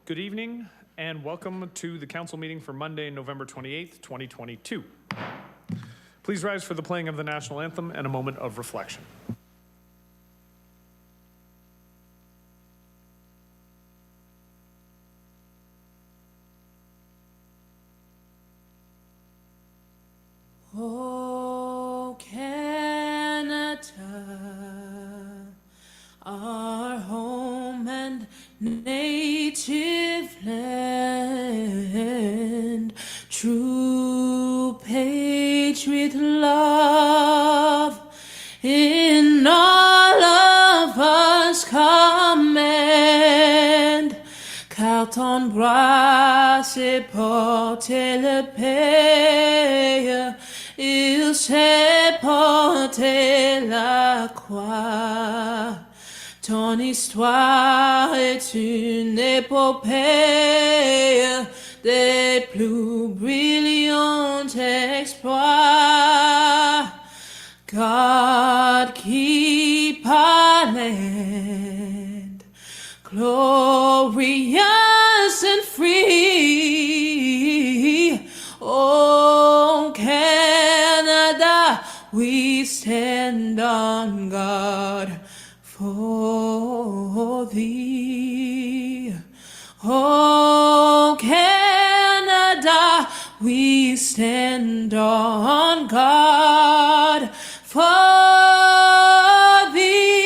Good evening and welcome to the council meeting for Monday, November 28th, 2022. Please rise for the playing of the national anthem and a moment of reflection. Oh, Canada, our home and native land, true patriot love in all of us command, car ton bras c'est porter le pays, il sait porter la croix. Ton histoire est une épopée des plus brillants exploits. God keep our land glorious and free. Oh, Canada, we stand on guard for thee. Oh, Canada, we stand on guard for thee.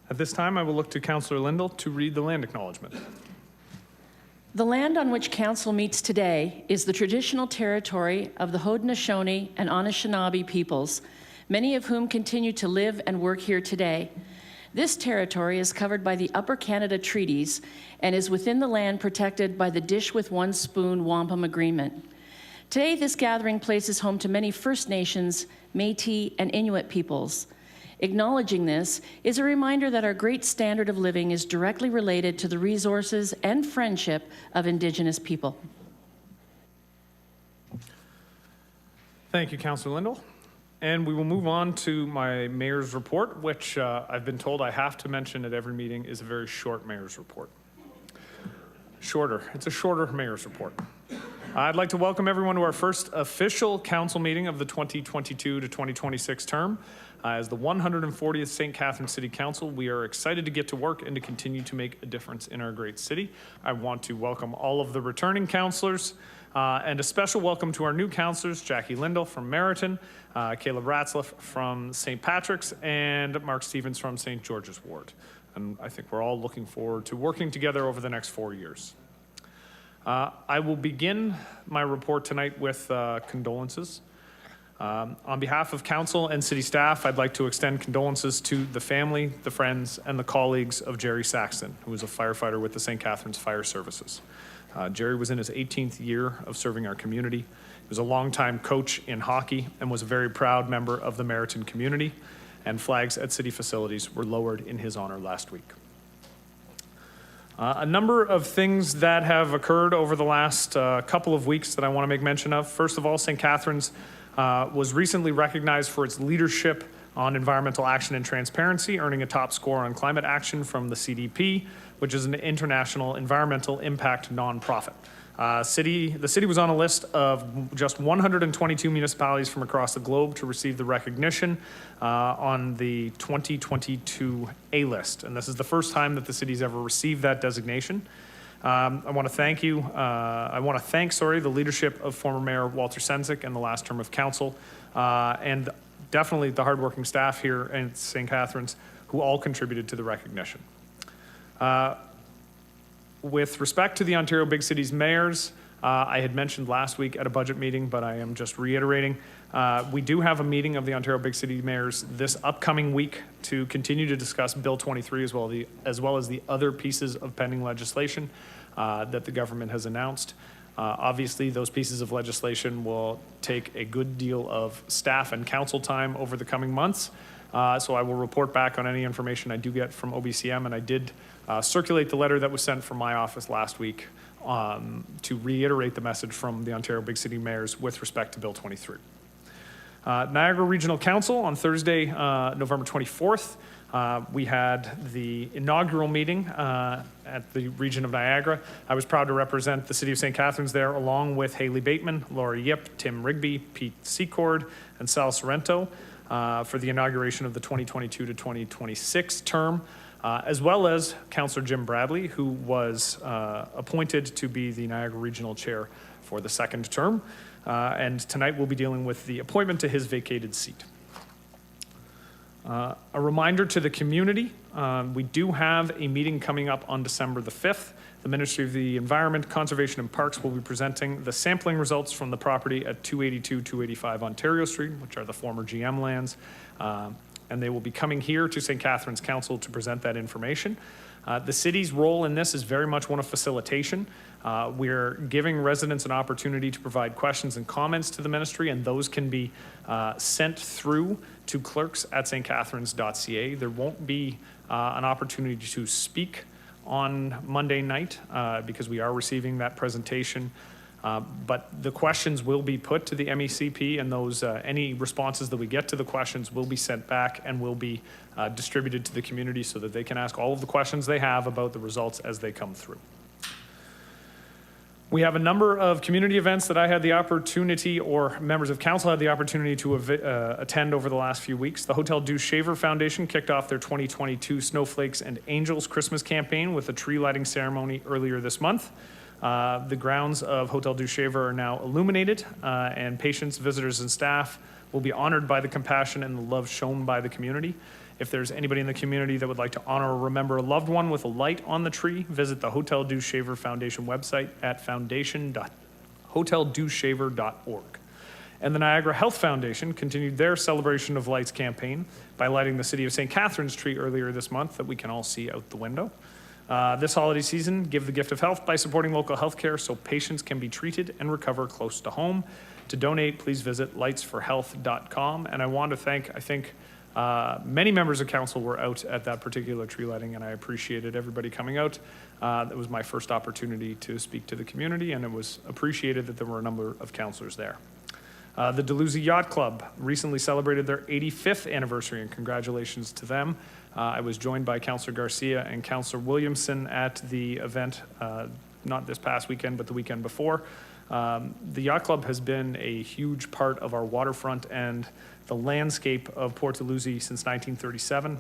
At this time, I will look to Councillor Lindell to read the land acknowledgement. The land on which Council meets today is the traditional territory of the Haudenosaunee and Anishinaabe peoples, many of whom continue to live and work here today. This territory is covered by the Upper Canada Treaties and is within the land protected by the Dish with One Spoon Wampum Agreement. Today, this gathering places home to many First Nations, Métis, and Inuit peoples. Acknowledging this is a reminder that our great standard of living is directly related to the resources and friendship of Indigenous people. Thank you, Councillor Lindell. And we will move on to my mayor's report, which I've been told I have to mention at every meeting is a very short mayor's report. It's a shorter mayor's report. I'd like to welcome everyone to our first official council meeting of the 2022 to 2026 term. As the 140th St. Catharines City Council, we are excited to get to work and to continue to make a difference in our great city. I want to welcome all of the returning councillors and a special welcome to our new councillors, Jackie Lindell from Meriton, Caleb Ratzliff from St. Patrick's, and Mark Stevens from St. George's Ward. And I think we're all looking forward to working together over the next 4 years. I will begin my report tonight with condolences. On behalf of council and city staff, I'd like to extend condolences to the family, the friends, and the colleagues of Jerry Saxton, who was a firefighter with the St. Catharines Fire Services. Jerry was in his 18th year of serving our community. He was a longtime coach in hockey and was a very proud member of the Meriton community, and flags at city facilities were lowered in his honor last week. A number of things that have occurred over the last couple of weeks that I want to make mention of. First of all, St. Catharines was recently recognized for its leadership on environmental action and transparency, earning a top score on climate action from the CDP, which is an international environmental impact nonprofit. The city was on a list of just 122 municipalities from across the globe to receive the recognition on the 2022 A-list. And this is the first time that the city's ever received that designation. I want to thank the leadership of former Mayor Walter Senzik and the last term of council, and definitely the hardworking staff here at St. Catharines who all contributed to the recognition. With respect to the Ontario Big Cities mayors, I had mentioned last week at a budget meeting, but I am just reiterating, We do have a meeting of the Ontario Big City Mayors this upcoming week to continue to discuss Bill 23 as well as the other pieces of pending legislation that the government has announced. Obviously, those pieces of legislation will take a good deal of staff and council time over the coming months. So I will report back on any information I do get from OBCM, and I did circulate the letter that was sent from my office last week to reiterate the message from the Ontario Big City Mayors with respect to Bill 23. Niagara Regional Council on Thursday, November 24th. We had the inaugural meeting at the region of Niagara. I was proud to represent the city of St. Catharines there, along with Haley Bateman, Laura Yip, Tim Rigby, Pete Secord, and Sal Sorrento for the inauguration of the 2022 to 2026 term, as well as Councillor Jim Bradley, who was appointed to be the Niagara Regional Chair for the second term. And tonight we'll be dealing with the appointment to his vacated seat. A reminder to the community, we do have a meeting coming up on December the 5th. The Ministry of the Environment, Conservation and Parks will be presenting the sampling results from the property at 282, 285 Ontario Street, which are the former GM lands. And they will be coming here to St. Catharines Council to present that information. The city's role in this is very much one of facilitation. We're giving residents an opportunity to provide questions and comments to the ministry, and those can be sent through to clerks at stcatharines.ca. There won't be an opportunity to speak on Monday night because we are receiving that presentation. But the questions will be put to the MECP, and those any responses that we get to the questions will be sent back and will be distributed to the community so that they can ask all of the questions they have about the results as they come through. We have a number of community events that I had the opportunity, or members of council had the opportunity to attend over the last few weeks. The Hotel du Shaver Foundation kicked off their 2022 Snowflakes and Angels Christmas campaign with a tree lighting ceremony earlier this month. The grounds of Hotel du Shaver are now illuminated, and patients, visitors, and staff will be honored by the compassion and the love shown by the community. If there's anybody in the community that would like to honor or remember a loved one with a light on the tree, visit the Hotel du Shaver Foundation website at foundation.hoteldushaver.org. And the Niagara Health Foundation continued their Celebration of Lights campaign by lighting the City of St. Catharines tree earlier this month that we can all see out the window. This holiday season, give the gift of health by supporting local healthcare so patients can be treated and recover close to home. To donate, please visit lightsforhealth.com. And I want to thank, many members of council were out at that particular tree lighting, and I appreciated everybody coming out. It was my first opportunity to speak to the community, and it was appreciated that there were a number of councillors there. The Dalhousie Yacht Club recently celebrated their 85th anniversary, and congratulations to them. I was joined by Councillor Garcia and Councillor Williamson at the event, not this past weekend, but the weekend before. The Yacht Club has been a huge part of our waterfront and the landscape of Port Dalhousie since 1937.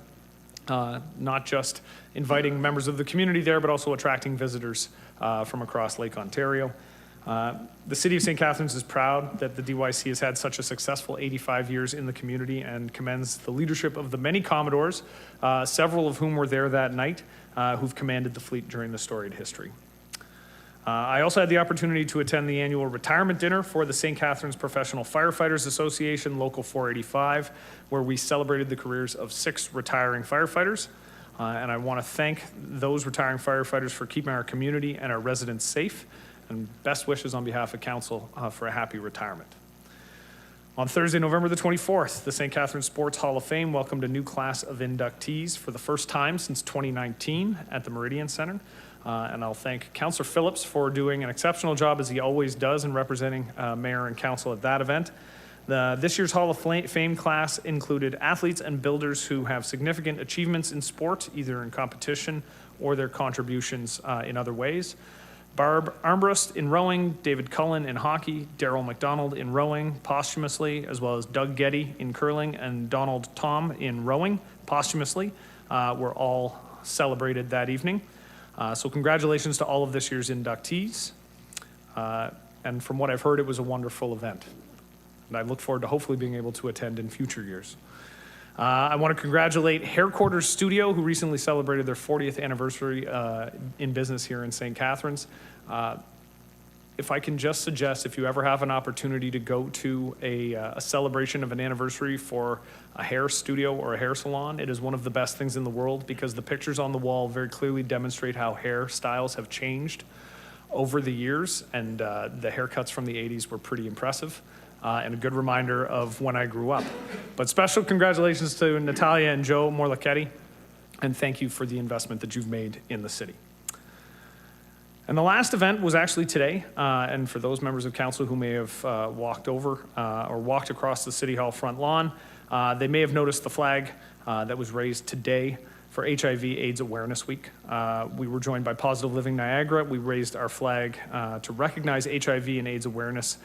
Not just inviting members of the community there, but also attracting visitors from across Lake Ontario. The City of St. Catharines is proud that the DYC has had such a successful 85 years in the community and commends the leadership of the many Commodores, several of whom were there that night, who've commanded the fleet during the storied history. I also had the opportunity to attend the annual retirement dinner for the St. Catharines Professional Firefighters Association, Local 485, where we celebrated the careers of 6 retiring firefighters. And I want to thank those retiring firefighters for keeping our community and our residents safe, and best wishes on behalf of council for a happy retirement. On Thursday, November the 24th, the St. Catharines Sports Hall of Fame welcomed a new class of inductees for the first time since 2019 at the Meridian Center. And I'll thank Councillor Phillips for doing an exceptional job, as he always does, in representing Mayor and Council at that event. This year's Hall of Fame class included athletes and builders who have significant achievements in sport, either in competition or their contributions in other ways. Barb Armbrust in rowing, David Cullen in hockey, Daryl McDonald in rowing posthumously, as well as Doug Getty in curling and Donald Tom in rowing posthumously, were all celebrated that evening. So congratulations to all of this year's inductees. And from what I've heard, it was a wonderful event. And I look forward to hopefully being able to attend in future years. I want to congratulate Hairquarters Studio, who recently celebrated their 40th anniversary in business here in St. Catharines. if I can just suggest, if you ever have an opportunity to go to a celebration of an anniversary for a hair studio or a hair salon, it is one of the best things in the world because the pictures on the wall very clearly demonstrate how hairstyles have changed over the years, and the haircuts from the 80s were pretty impressive and a good reminder of when I grew up. But special congratulations to Natalia and Joe Morlachetti, and thank you for the investment that you've made in the city. And the last event was actually today, and for those members of council who may have walked over or walked across the City Hall front lawn, they may have noticed the flag that was raised today for HIV/AIDS Awareness Week. We were joined by Positive Living Niagara. We raised our flag to recognize HIV and AIDS awareness,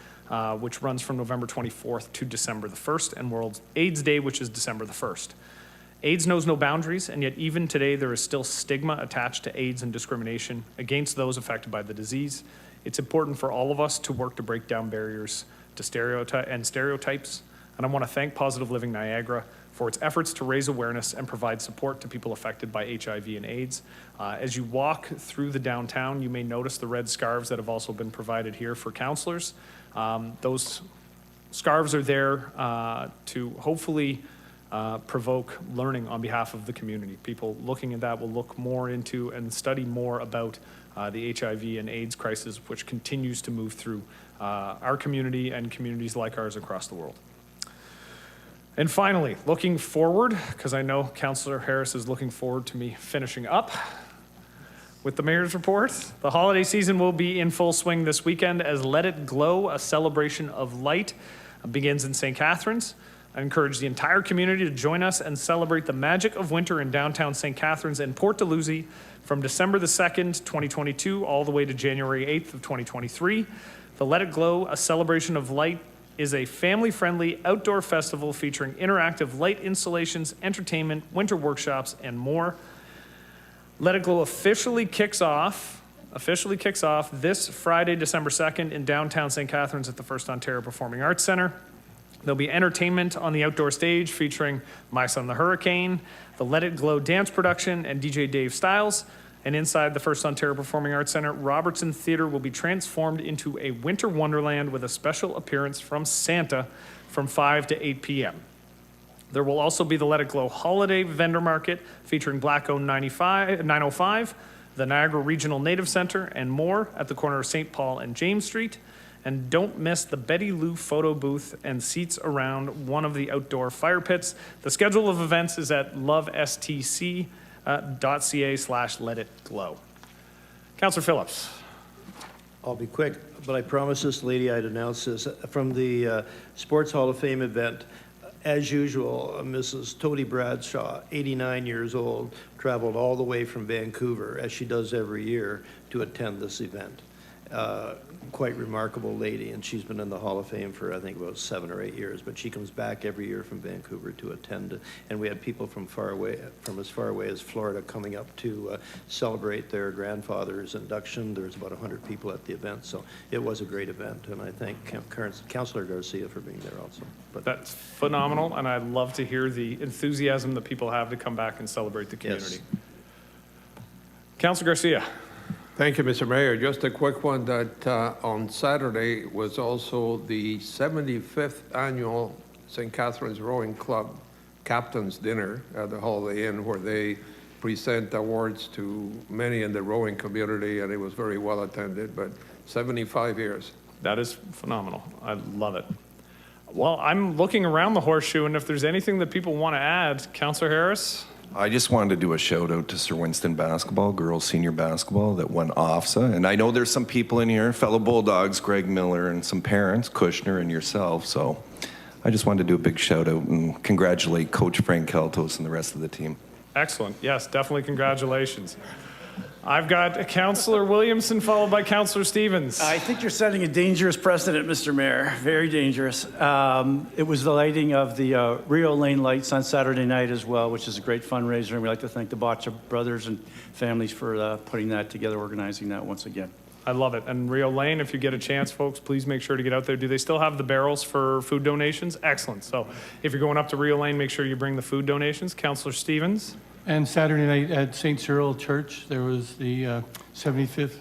which runs from November 24th to December the 1st, and World AIDS Day, which is December the 1st. AIDS knows no boundaries, and yet even today there is still stigma attached to AIDS and discrimination against those affected by the disease. It's important for all of us to work to break down barriers to stereotypes, and I want to thank Positive Living Niagara for its efforts to raise awareness and provide support to people affected by HIV and AIDS. As you walk through the downtown, you may notice the red scarves that have also been provided here for counselors. Those scarves are there to hopefully provoke learning on behalf of the community. People looking at that will look more into and study more about the HIV and AIDS crisis, which continues to move through our community and communities like ours across the world. And finally, looking forward, because I know Councillor Harris is looking forward to me finishing up with the mayor's report. The holiday season will be in full swing this weekend as Let It Glow, a celebration of light, begins in St. Catharines. I encourage the entire community to join us and celebrate the magic of winter in downtown St. Catharines and Port Dalhousie from December the 2nd, 2022, all the way to January 8th of 2023. The Let It Glow, a celebration of light, is a family-friendly outdoor festival featuring interactive light installations, entertainment, winter workshops, and more. Let It Glow officially kicks off this Friday, December 2nd in downtown St. Catharines at the First Ontario Performing Arts Centre. There'll be entertainment on the outdoor stage featuring My Son the Hurricane, the Let It Glow dance production, and DJ Dave Styles. And inside the First Ontario Performing Arts Centre, Robertson Theatre will be transformed into a winter wonderland with a special appearance from Santa from 5 to 8 p.m. There will also be the Let It Glow Holiday Vendor Market featuring Black-owned 905, the Niagara Regional Native Centre, and more at the corner of St. Paul and James Street. And don't miss the Betty Lou photo booth and seats around one of the outdoor fire pits. The schedule of events is at lovestc.ca/letitglow. Councillor Phillips. I'll be quick, but I promised this lady I'd announce this. From the Sports Hall of Fame event, as usual, Mrs. Tody Bradshaw, 89 years old, traveled all the way from Vancouver, as she does every year, to attend this event. Quite remarkable lady, and she's been in the Hall of Fame for I think about 7 or 8 years, but she comes back every year from Vancouver to attend, and we had people from as far away as Florida coming up to celebrate their grandfather's induction. There was about 100 people at the event, so it was a great event, and I thank Councillor Garcia for being there also. But that's phenomenal, and I'd love to hear the enthusiasm that people have to come back and celebrate the community. Yes. Councillor Garcia. Thank you, Mr. Mayor. Just a quick one that on Saturday was also the 75th annual St. Catharines Rowing Club Captain's Dinner at the Holiday Inn, where they present awards to many in the rowing community, and it was very well attended, but 75 years. That is phenomenal. I love it. Well, I'm looking around the horseshoe, and if there's anything that people want to add, Councillor Harris? I just wanted to do a shout out to Sir Winston basketball, girls senior basketball that won OFSA. And I know there's some people in here, fellow Bulldogs, Greg Miller, and some parents, Kushner and yourself. So I just wanted to do a big shout out and congratulate Coach Frank Keltos and the rest of the team. Excellent. Yes, definitely congratulations. I've got Councillor Williamson followed by Councillor Stevens. I think you're setting a dangerous precedent, Mr. Mayor. Very dangerous. It was the lighting of the Rio Lane lights on Saturday night as well, which is a great fundraiser, and we'd like to thank the Botcha brothers and families for putting that together, organizing that once again. I love it. And Rio Lane, if you get a chance, folks, please make sure to get out there. Do they still have the barrels for food donations? Excellent. So if you're going up to Rio Lane, make sure you bring the food donations. Councillor Stevens. And Saturday night at St. Cyril Church, there was the 75th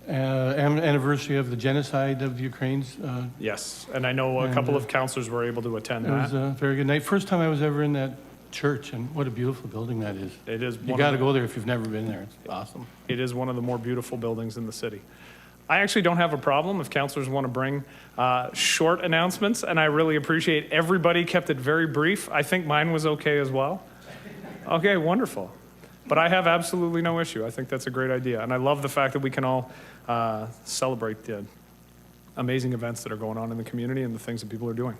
Anniversary of the genocide of the Ukrainians. Yes, and I know a couple of counselors were able to attend It was that. a very good night. First time I was ever in that church, and what a beautiful building that is. It is You one got of to the- go there if you've never been there. It's awesome. It is one of the more beautiful buildings in the city. I actually don't have a problem if counselors want to bring short announcements, and I really appreciate everybody kept it very brief. I think mine was okay as well. Okay, wonderful. But I have absolutely no issue. I think that's a great idea, and I love the fact that we can all celebrate the amazing events that are going on in the community and the things that people are doing.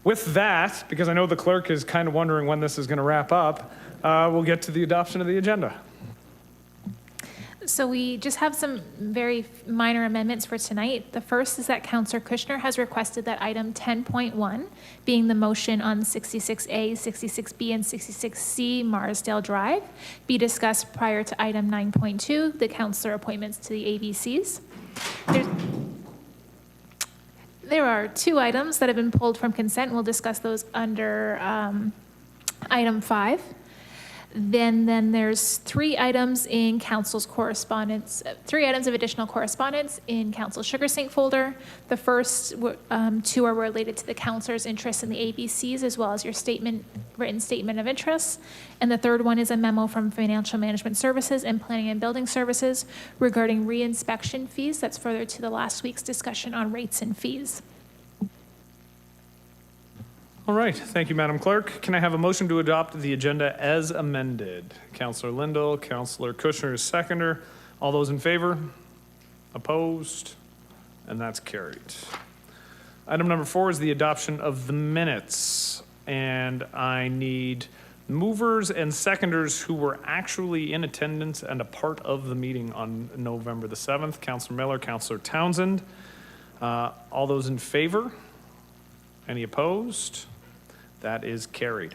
With that, because I know the clerk is kind of wondering when this is going to wrap up, we'll get to the adoption of the agenda. So we just have some very minor amendments for tonight. The first is that Councillor Kushner has requested that item 10.1, being the motion on 66A, 66B, and 66C Marsdale Drive, be discussed prior to item 9.2, the councillor appointments to the ABCs. There are two items that have been pulled from consent. We'll discuss those under item 5. Then there's 3 items in council's correspondence, 3 items of additional correspondence in council's sugar sink folder. The first 2 are related to the councilor's interest in the ABCs, as well as your written statement of interests. And the third one is a memo from Financial Management Services and Planning and Building Services regarding reinspection fees. That's further to the last week's discussion on rates and fees. All right, thank you, Madam Clerk. Can I have a motion to adopt the agenda as amended? Councillor Lindell, Councillor Kushner is seconder. All those in favor? Opposed? And that's carried. Item number 4 is the adoption of the minutes. And I need movers and seconders who were actually in attendance and a part of the meeting on November the 7th. Councillor Miller, Councillor Townsend. All those in favor? Any opposed? That is carried.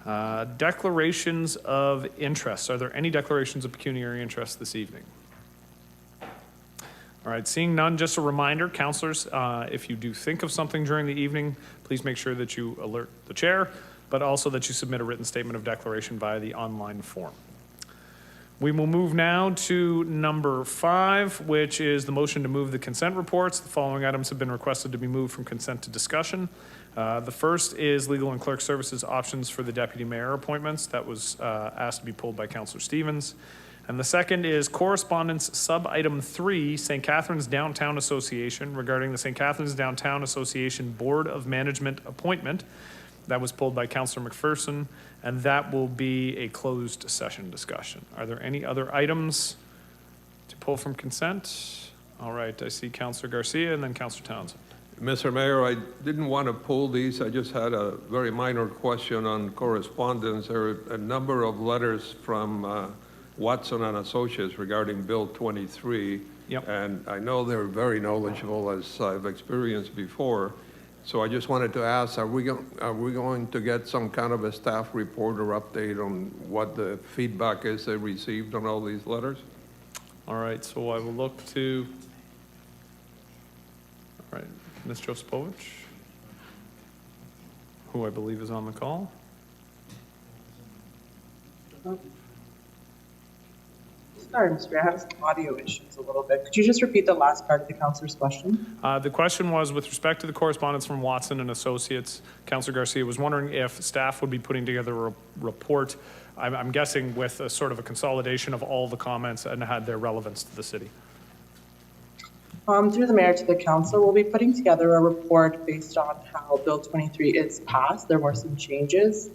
Declarations of interest. Are there any declarations of pecuniary interest this evening? All right, seeing none, just a reminder, councilors, if you do think of something during the evening, please make sure that you alert the chair, but also that you submit a written statement of declaration via the online form. We will move now to number 5, which is the motion to move the consent reports. The following items have been requested to be moved from consent to discussion. The first is legal and clerk services options for the deputy mayor appointments. That was asked to be pulled by Councillor Stevens. And the second is correspondence sub-item 3, St. Catharines Downtown Association regarding the St. Catharines Downtown Association Board of Management appointment. That was pulled by Councillor McPherson, and that will be a closed session discussion. Are there any other items to pull from consent? All right, I see Councillor Garcia and then Councillor Townsend. Mr. Mayor, I didn't want to pull these. I just had a very minor question on correspondence. There are a number of letters from Watson and Associates regarding Bill 23. Yep. And I know they're very knowledgeable, as I've experienced before. So I just wanted to ask, are we going to get some kind of a staff report or update on what the feedback is they received on all these letters? All right, so I will look to, all right, Ms. Josipovich, who I believe is on the call. Sorry, Mr. Mayor, I have some audio issues a little bit. Could you just repeat the last part of the councilor's question? The question was with respect to the correspondence from Watson and Associates. Councillor Garcia was wondering if staff would be putting together a report, I'm guessing with a sort of a consolidation of all the comments and had their relevance to the city. Through the mayor to the council, we'll be putting together a report based on how Bill 23 is passed. There were some changes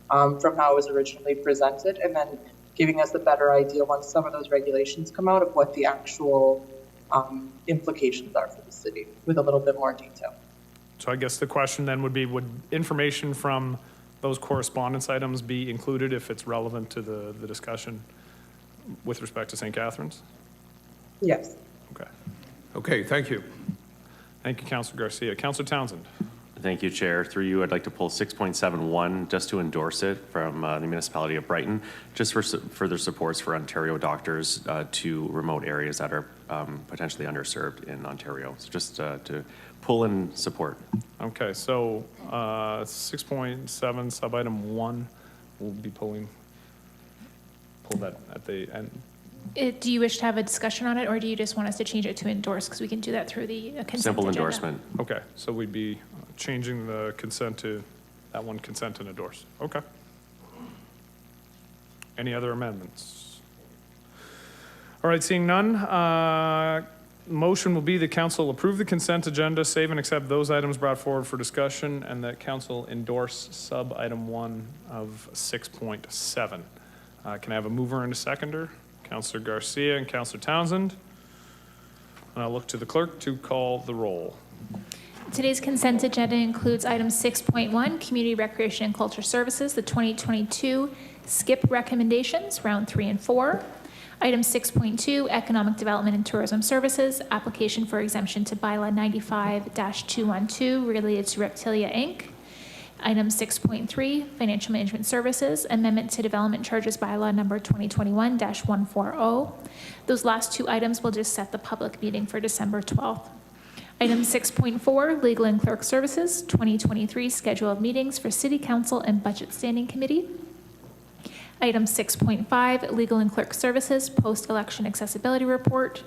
from how it was originally presented, and then giving us a better idea once some of those regulations come out of what the actual implications are for the city with a little bit more detail. So I guess the question then would be, would information from those correspondence items be included if it's relevant to the discussion with respect to St. Catharines? Yes. Okay. Okay, thank you. Thank you, Councillor Garcia. Councillor Townsend. Thank you, Chair. Through you, I'd like to pull 6.71 just to endorse it from the municipality of Brighton, just for further supports for Ontario doctors to remote areas that are potentially underserved in Ontario. So just to pull in support. Okay, so 6.7 sub-item 1 will be pull that at the end. Do you wish to have a discussion on it, or do you just want us to change it to endorse? Because we can do that through the consent Simple agenda. endorsement. Okay, so we'd be changing the consent to that one, consent and endorse. Okay. Any other amendments? All right, seeing none, motion will be the council approve the consent agenda, save and accept those items brought forward for discussion, and that council endorse sub-item 1 of 6.7. Can I have a mover and a seconder? Councillor Garcia and Councillor Townsend. And I'll look to the clerk to call the roll. Today's consent agenda includes item 6.1, Community Recreation and Culture Services, the 2022 SKIP recommendations, round 3 and 4. Item 6.2, Economic Development and Tourism Services, application for exemption to bylaw 95-212 related to Reptilia Inc. Item 6.3, Financial Management Services, amendment to Development Charges bylaw number 2021-140. Those last two items will just set the public meeting for December 12th. Item 6.4, Legal and Clerk Services, 2023 schedule of meetings for City Council and Budget Standing Committee. Item 6.5, Legal and Clerk Services, Post-Election Accessibility Report.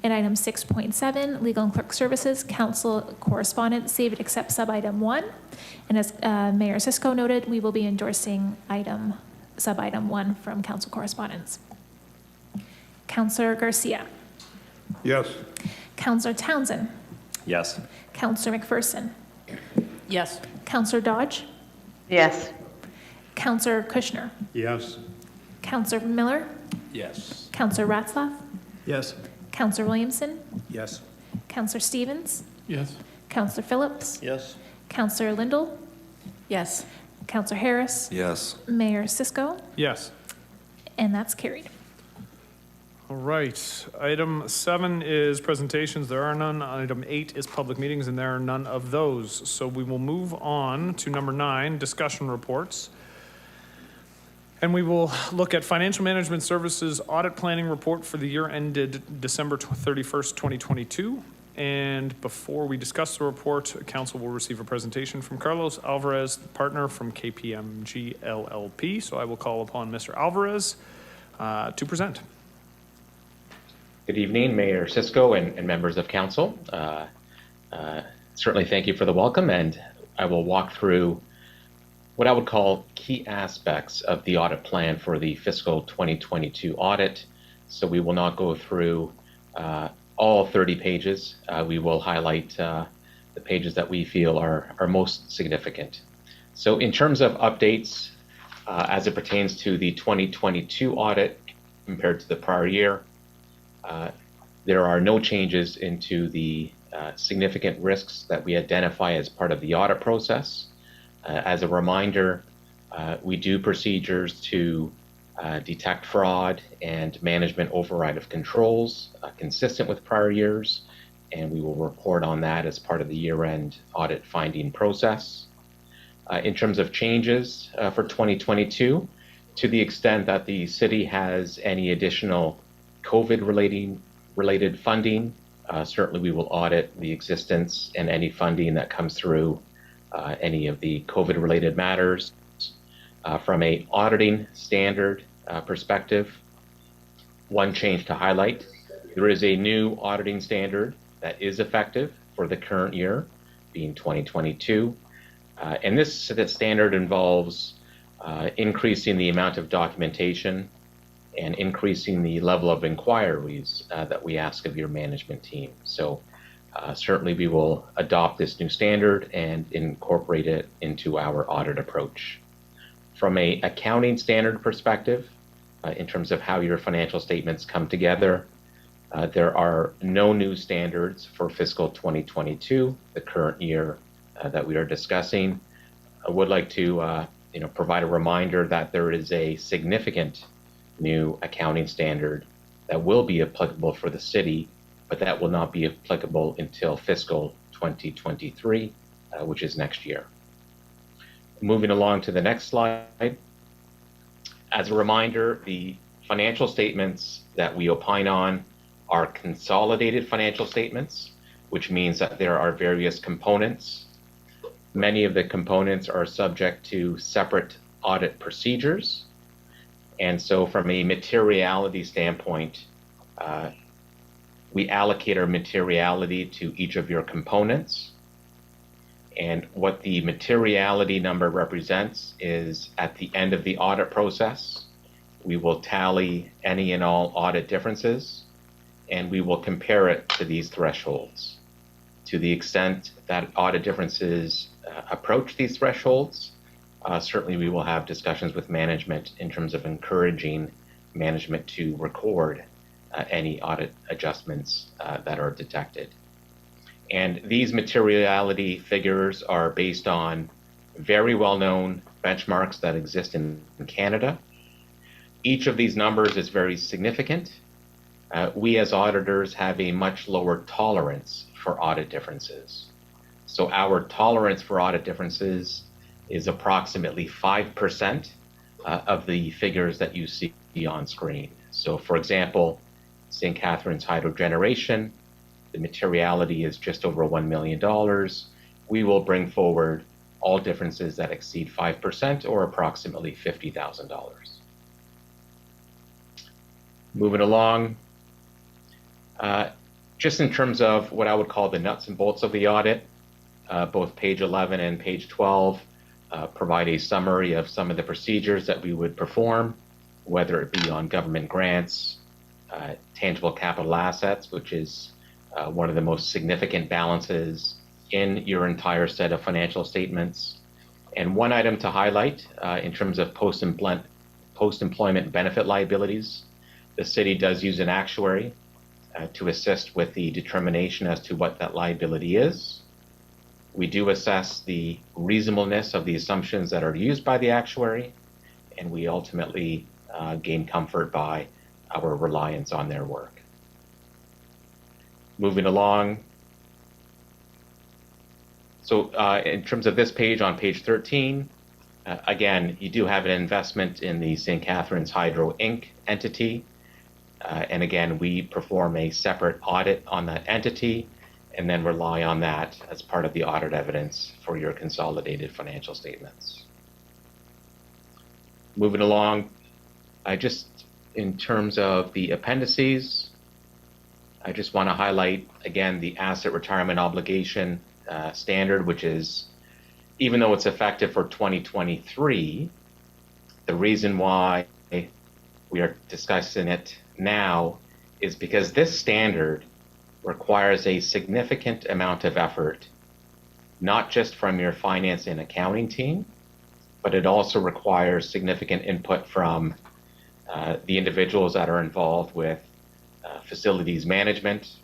And item 6.7, Legal and Clerk Services, Council Correspondence, save and accept sub-item 1. And as Mayor Cisco noted, we will be endorsing sub-item 1 from Council Correspondence. Councillor Garcia. Yes. Councillor Townsend. Yes. Councillor McPherson. Yes. Councillor Dodge. Yes. Councillor Kushner. Yes. Councillor Miller. Yes. Councillor Ratzlaff. Yes. Councillor Williamson. Yes. Councillor Stevens. Yes. Councillor Phillips. Yes. Councillor Lindell. Yes. Councillor Harris. Yes. Mayor Cisco. Yes. And that's carried. All right. Item 7 is presentations. There are none. Item 8 is public meetings, and there are none of those. So we will move on to number 9, discussion reports. And we will look at Financial Management Services Audit Planning Report for the year ended December 31st, 2022. And before we discuss the report, council will receive a presentation from Carlos Alvarez, the partner from KPMG LLP. So I will call upon Mr. Alvarez to present. Good evening, Mayor Cisco and members of council. Certainly thank you for the welcome, and I will walk through what I would call key aspects of the audit plan for the fiscal 2022 audit. So we will not go through all 30 pages. We will highlight the pages that we feel are most significant. So in terms of updates, as it pertains to the 2022 audit compared to the prior year, there are no changes into the significant risks that we identify as part of the audit process. As a reminder, we do procedures to detect fraud and management override of controls consistent with prior years, and we will report on that as part of the year-end audit finding process. In terms of changes for 2022, to the extent that the city has any additional COVID-related funding, certainly we will audit the existence and any funding that comes through any of the COVID-related matters. From a auditing standard perspective, one change to highlight, there is a new auditing standard that is effective for the current year, being 2022. And this standard involves increasing the amount of documentation and increasing the level of inquiries that we ask of your management team. So certainly we will adopt this new standard and incorporate it into our audit approach. From a accounting standard perspective, in terms of how your financial statements come together, there are no new standards for fiscal 2022, the current year that we are discussing. I would like to provide a reminder that there is a significant new accounting standard that will be applicable for the city, but that will not be applicable until fiscal 2023, which is next year. Moving along to the next slide. As a reminder, the financial statements that we opine on are consolidated financial statements, which means that there are various components. Many of the components are subject to separate audit procedures, And so from a materiality standpoint, we allocate our materiality to each of your components. And what the materiality number represents is at the end of the audit process, we will tally any and all audit differences, and we will compare it to these thresholds. To the extent that audit differences approach these thresholds, certainly we will have discussions with management in terms of encouraging management to record any audit adjustments that are detected. And these materiality figures are based on very well-known benchmarks that exist in Canada. Each of these numbers is very significant. We as auditors have a much lower tolerance for audit differences. So our tolerance for audit differences is approximately 5% of the figures that you see on screen. So for example, St. Catharines Hydro Generation, the materiality is just over $1 million. We will bring forward all differences that exceed 5% or approximately $50,000. Moving along, just in terms of what I would call the nuts and bolts of the audit, both page 11 and page 12 provide a summary of some of the procedures that we would perform, whether it be on government grants, tangible capital assets, which is one of the most significant balances in your entire set of financial statements. And one item to highlight in terms of post-employment benefit liabilities, the city does use an actuary to assist with the determination as to what that liability is. We do assess the reasonableness of the assumptions that are used by the actuary, and we ultimately gain comfort by our reliance on their work. Moving along. So in terms of this page, on page 13, again, you do have an investment in the St. Catharines Hydro Inc. entity. And again, we perform a separate audit on that entity and then rely on that as part of the audit evidence for your consolidated financial statements. Moving along, just in terms of the appendices, I just want to highlight again the asset retirement obligation standard, which is, even though it's effective for 2023, the reason why we are discussing it now is because this standard requires a significant amount of effort, not just from your finance and accounting team, but it also requires significant input from the individuals that are involved with facilities management,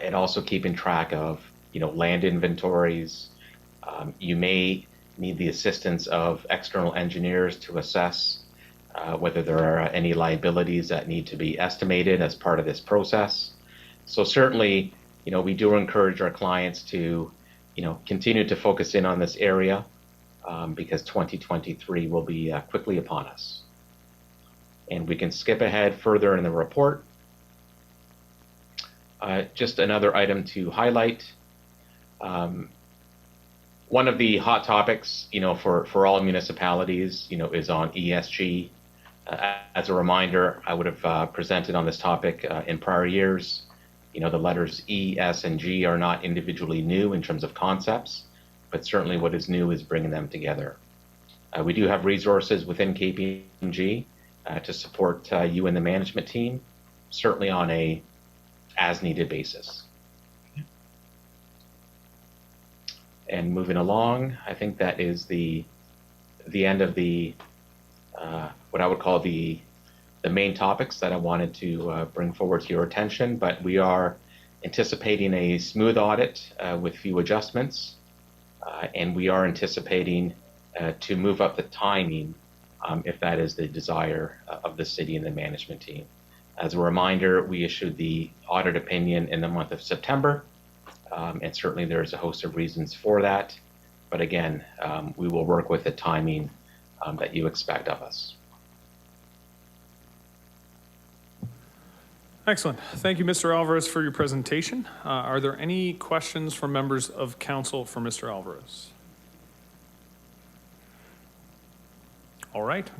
and also keeping track of land inventories. You may need the assistance of external engineers to assess whether there are any liabilities that need to be estimated as part of this process. So certainly, we do encourage our clients to, continue to focus in on this area because 2023 will be quickly upon us. And we can skip ahead further in the report. Just another item to highlight. One of the hot topics, for all municipalities, is on ESG. As a reminder, I would have presented on this topic in prior years. The letters E, S, and G are not individually new in terms of concepts, but certainly what is new is bringing them together. We do have resources within KPMG to support you and the management team, certainly on a as-needed basis. And moving along, I think that is the end of the what I would call the main topics that I wanted to bring forward to your attention. But we are anticipating a smooth audit with few adjustments, and we are anticipating to move up the timing if that is the desire of the city and the management team. As a reminder, we issued the audit opinion in the month of September, and certainly there's a host of reasons for that. But again, we will work with the timing that you expect of us. Excellent. Thank you, Mr. Alvarez, for your presentation. Are there any questions from members of council for Mr. Alvarez? All right.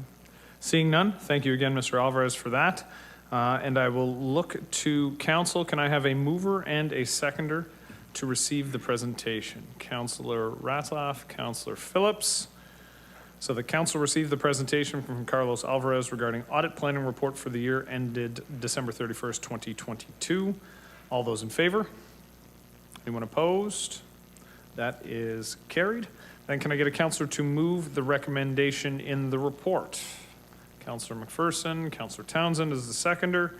Seeing none, thank you again, Mr. Alvarez, for that. And I will look to council. Can I have a mover and a seconder to receive the presentation? Councillor Ratliff, Councillor Phillips. So the council received the presentation from Carlos Alvarez regarding audit planning report for the year ended December 31st, 2022. All those in favor? Anyone opposed? That is carried. Then can I get a councillor to move the recommendation in the report? Councillor McPherson, Councillor Townsend is the seconder.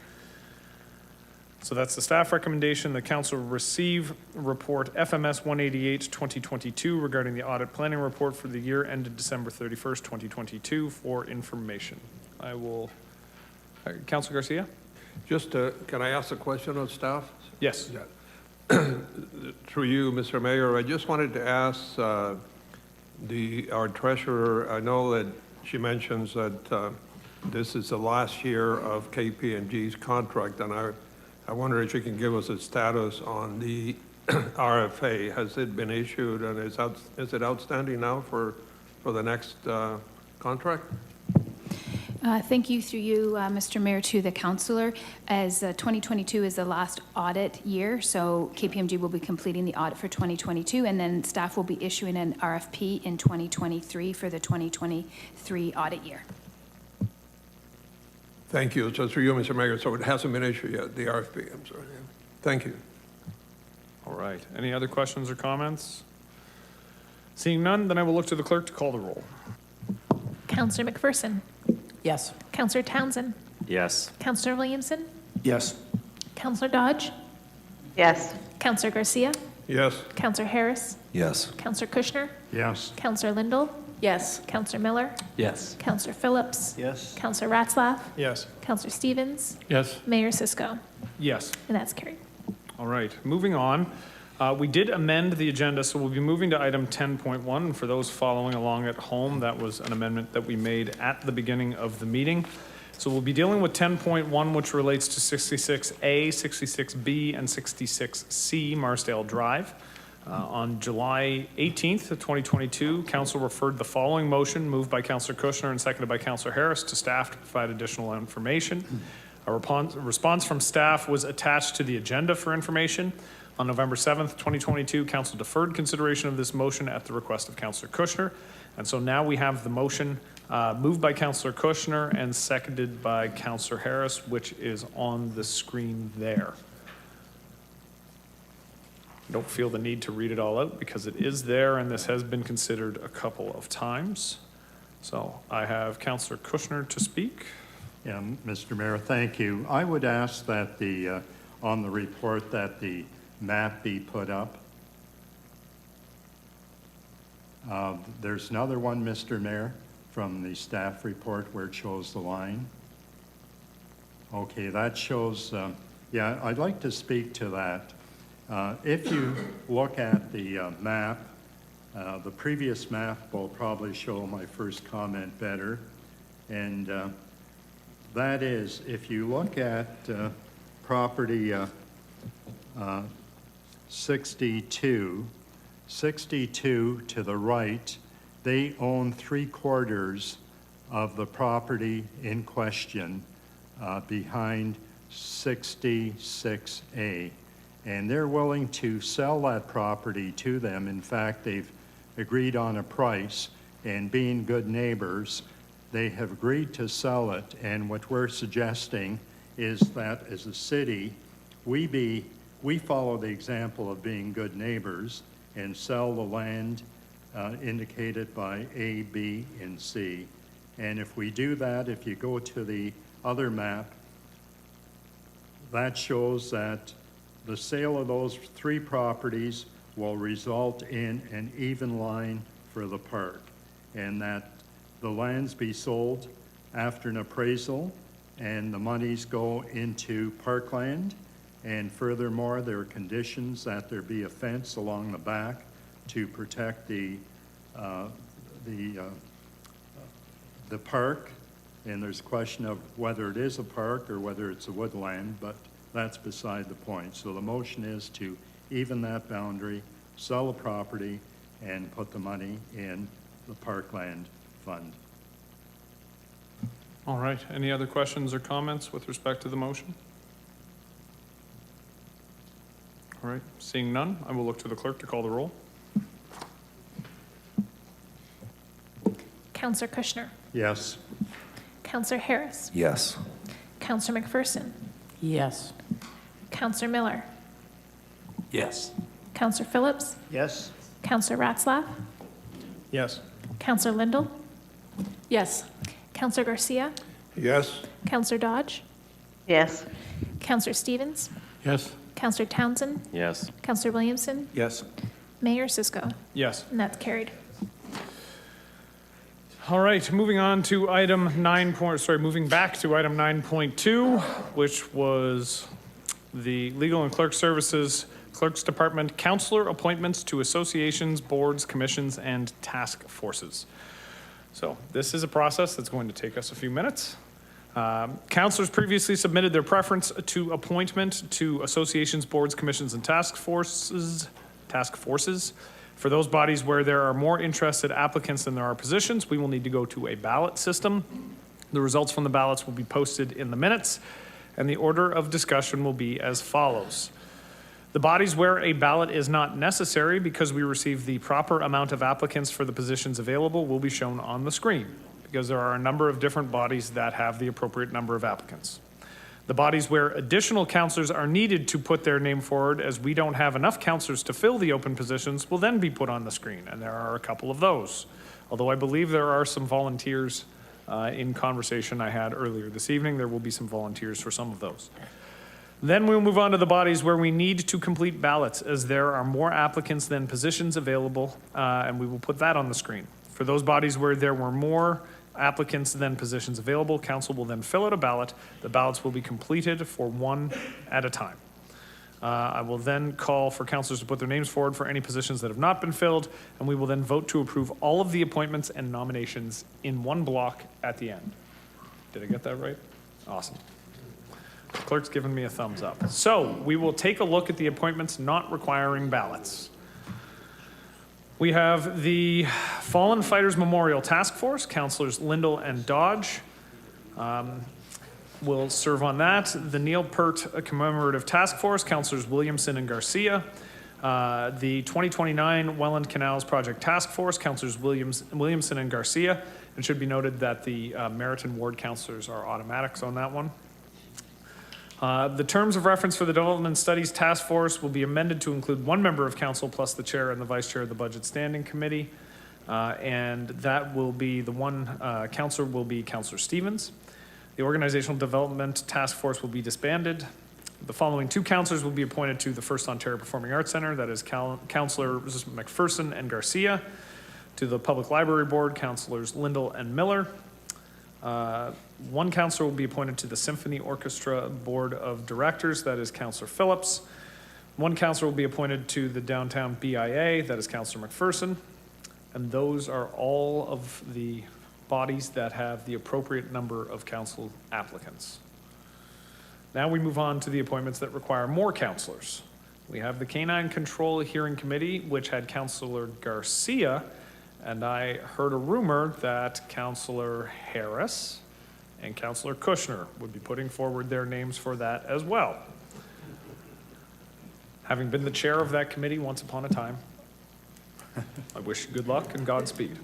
So that's the staff recommendation. The council receive report FMS 188 2022 regarding the audit planning report for the year ended December 31st, 2022 for information. I will, Councillor Garcia? Just, can I ask a question of staff? Yes. Through you, Mr. Mayor, I just wanted to ask our treasurer, I know that she mentions that this is the last year of KPMG's contract, and I wonder if you can give us a status on the RFA. Has it been issued, and is it outstanding now for the next contract? Thank you, through you, Mr. Mayor, to the councillor. As 2022 is the last audit year, so KPMG will be completing the audit for 2022, and then staff will be issuing an RFP in 2023 for the 2023 audit year. Thank you. So through you, Mr. Mayor, so it hasn't been issued yet, the RFP, I'm sorry. Thank you. All right. Any other questions or comments? Seeing none, then I will look to the clerk to call the roll. Councillor McPherson. Yes. Councillor Townsend. Yes. Councillor Williamson. Yes. Councillor Dodge. Yes. Councillor Garcia. Yes. Councillor Harris. Yes. Councillor Kushner. Yes. Councillor Lindell. Yes. Councillor Miller. Yes. Councillor Phillips. Yes. Councillor Ratzlaff. Yes. Councillor Stevens. Yes. Mayor Cisco. Yes. And that's carried. All right. Moving on. We did amend the agenda, so we'll be moving to item 10.1. For those following along at home, that was an amendment that we made at the beginning of the meeting. So we'll be dealing with 10.1, which relates to 66A, 66B, and 66C Marsdale Drive. On July 18th, 2022, council referred the following motion, moved by Councillor Kushner and seconded by Councillor Harris, to staff to provide additional information. A response from staff was attached to the agenda for information. On November 7th, 2022, council deferred consideration of this motion at the request of Councillor Kushner. And so now we have the motion moved by Councillor Kushner and seconded by Councillor Harris, which is on the screen there. I don't feel the need to read it all out because it is there and this has been considered a couple of times. So I have Councillor Kushner to speak. Yeah, Mr. Mayor, thank you. I would ask that on the report that the map be put up. There's another one, Mr. Mayor, from the staff report where it shows the line. Okay, that shows, yeah, I'd like to speak to that. If you look at the map, the previous map will probably show my first comment better. And that is, if you look at property 62 to the right, they own 3/4 of the property in question behind 66A. And they're willing to sell that property to them. In fact, they've agreed on a price, and being good neighbors, they have agreed to sell it. And what we're suggesting is that as a city, we follow the example of being good neighbors and sell the land indicated by A, B, and C. And if we do that, if you go to the other map, that shows that the sale of those 3 properties will result in an even line for the park, and that the lands be sold after an appraisal and the monies go into parkland. And furthermore, there are conditions that there be a fence along the back to protect the park. And there's a question of whether it is a park or whether it's a woodland, but that's beside the point. So the motion is to even that boundary, sell the property, and put the money in the parkland fund. All right, any other questions or comments with respect to the motion? All right, seeing none, I will look to the clerk to call the roll. Counselor Kushner. Yes. Counselor Harris. Yes. Counselor McPherson. Yes. Counselor Miller. Yes. Counselor Phillips. Yes? Counselor Ratzlaff. Yes. Counselor Lindell. Yes. Counselor Garcia. Yes. Counselor Dodge. Yes. Counselor Stevens. Yes. Counselor Townsend. Yes. Counselor Williamson. Yes. Mayor Cisco. Yes. And that's carried. All right, moving on to item moving back to item 9.2, which was the Legal and Clerk Services Clerk's Department counselor appointments to associations, boards, commissions, and task forces. So this is a process that's going to take us a few minutes. Counselors previously submitted their preference to appointment to associations, boards, commissions, and task forces. For those bodies where there are more interested applicants than there are positions, we will need to go to a ballot system. The results from the ballots will be posted in the minutes, and the order of discussion will be as follows. The bodies where a ballot is not necessary because we receive the proper amount of applicants for the positions available will be shown on the screen, because there are a number of different bodies that have the appropriate number of applicants. The bodies where additional counselors are needed to put their name forward, as we don't have enough counselors to fill the open positions, will then be put on the screen, and there are a couple of those. Although I believe there are some volunteers in conversation I had earlier this evening, there will be some volunteers for some of those. Then we'll move on to the bodies where we need to complete ballots, as there are more applicants than positions available, and we will put that on the screen. For those bodies where there were more applicants than positions available, council will then fill out a ballot. The ballots will be completed for one at a time. I will then call for councilors to put their names forward for any positions that have not been filled, and we will then vote to approve all of the appointments and nominations in one block at the end. Did I get that right? Awesome. The clerk's given me a thumbs up. So we will take a look at the appointments not requiring ballots. We have the Fallen Fighters Memorial Task Force, Councilors Lindell and Dodge will serve on that. The Neil Peart Commemorative Task Force, Councilors Williamson and Garcia. The 2029 Welland Canals Project Task Force, Councilors Williamson and Garcia. It should be noted that the Meriton Ward councilors are automatics on that one. The terms of reference for the Development Studies Task Force will be amended to include one member of council plus the chair and the vice chair of the Budget Standing Committee. And that will be the one councilor will be Councilor Stevens. The Organizational Development Task Force will be disbanded. The following two councilors will be appointed to the First Ontario Performing Arts Center. That is Councilors McPherson and Garcia. To the Public Library Board, Councilors Lindell and Miller. One councilor will be appointed to the Symphony Orchestra Board of Directors. That is Councilor Phillips. One councilor will be appointed to the Downtown BIA. That is Councilor McPherson. And those are all of the bodies that have the appropriate number of council applicants. Now we move on to the appointments that require more councilors. We have the Canine Control Hearing Committee, which had Councilor Garcia, and I heard a rumor that Councilor Harris and Councilor Kushner would be putting forward their names for that as well. Having been the chair of that committee once upon a time, I wish you good luck and Godspeed.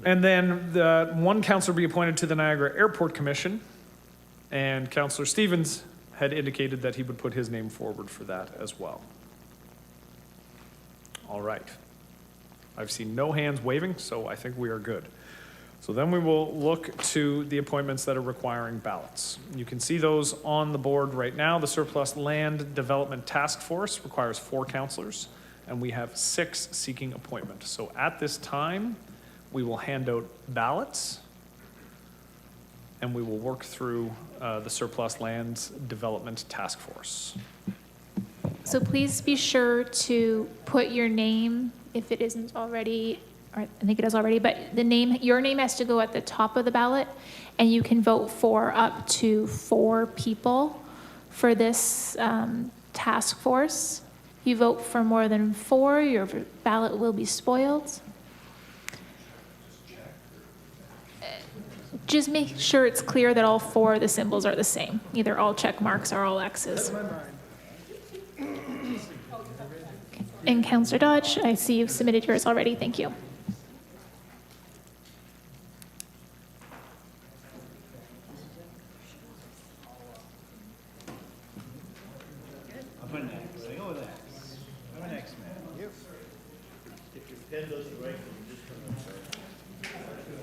And then the one councilor be appointed to the Niagara Airport Commission, and Councilor Stevens had indicated that he would put his name forward for that as well. All right. I've seen no hands waving, so I think we are good. So then we will look to the appointments that are requiring ballots. You can see those on the board right now. The Surplus Land Development Task Force requires 4 councilors, and we have 6 seeking appointment. So at this time, we will hand out ballots, and we will work through the Surplus Lands Development Task Force. So please be sure to put your name, if it isn't already, or I think it is already, but your name has to go at the top of the ballot, and you can vote for up to 4 people for this task force. If you vote for more than 4, your ballot will be spoiled. Just make sure it's clear that all four of the symbols are the same, either all check marks or all X's. And Councillor Dodge, I see you've submitted yours already. Thank you.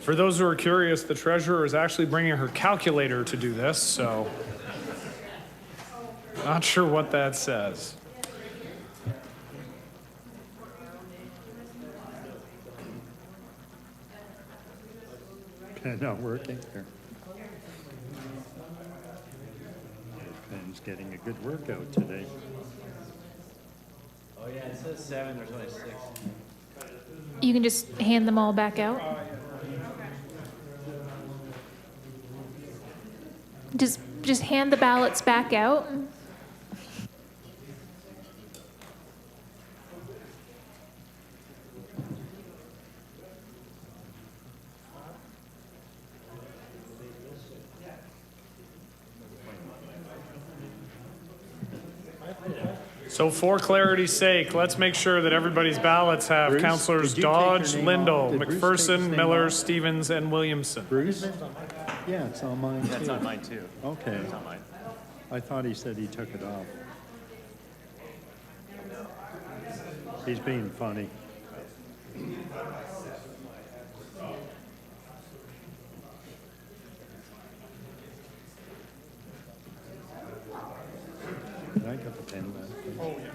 For those who are curious, the treasurer is actually bringing her calculator to do this, so not sure what that says. Pen not working here. Pen's getting a good workout today. Oh yeah, it says 7, there's only 6. You can just hand them all back out. Just hand the ballots back out. So for clarity's sake, let's make sure that everybody's ballots have Bruce, Councillors did you take Dodge, your name Lindell, off? Did Bruce take McPherson, his name Miller, off? Stevens, and Williamson. Bruce? Yeah, it's on mine too. Yeah, it's on mine too. Okay. It's on mine. I thought he said he took it off. He's being funny. Can I get the pen back? Oh, yeah.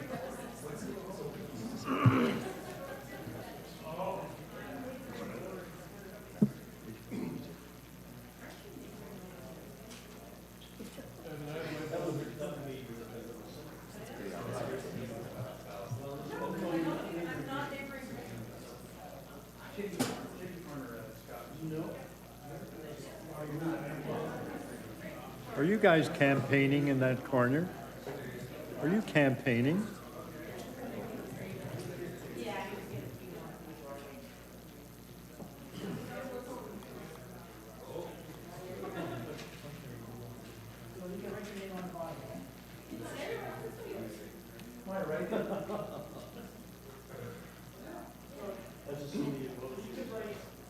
Are you guys campaigning in that corner? Are you campaigning?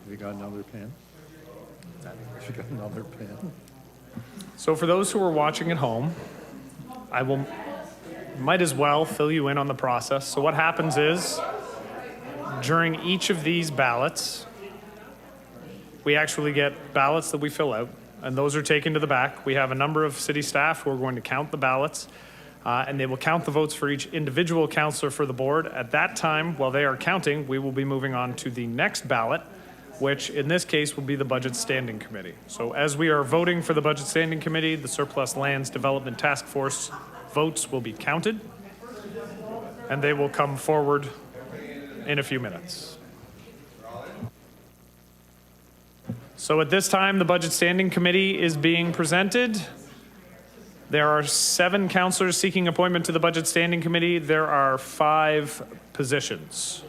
Have you got another pen? Have you got another pen? So for those who are watching at home, I might as well fill you in on the process. So what happens is, during each of these ballots, we actually get ballots that we fill out, and those are taken to the back. We have a number of city staff who are going to count the ballots, and they will count the votes for each individual councillor for the board. At that time, while they are counting, we will be moving on to the next ballot, which in this case will be the Budget Standing Committee. So as we are voting for the Budget Standing Committee, the Surplus Lands Development Task Force votes will be counted, and they will come forward in a few minutes. So at this time, the Budget Standing Committee is being presented. There are 7 councillors seeking appointment to the Budget Standing Committee. There are 5 positions.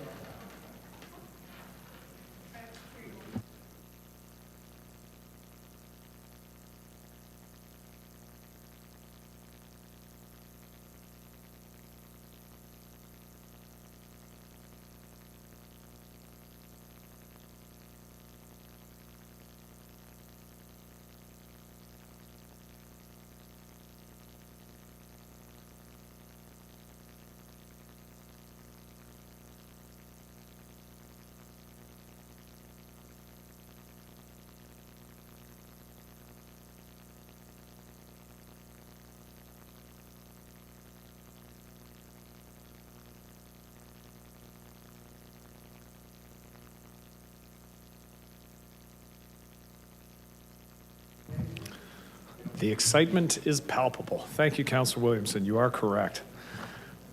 The excitement is palpable. Thank you, Councillor Williamson. You are correct.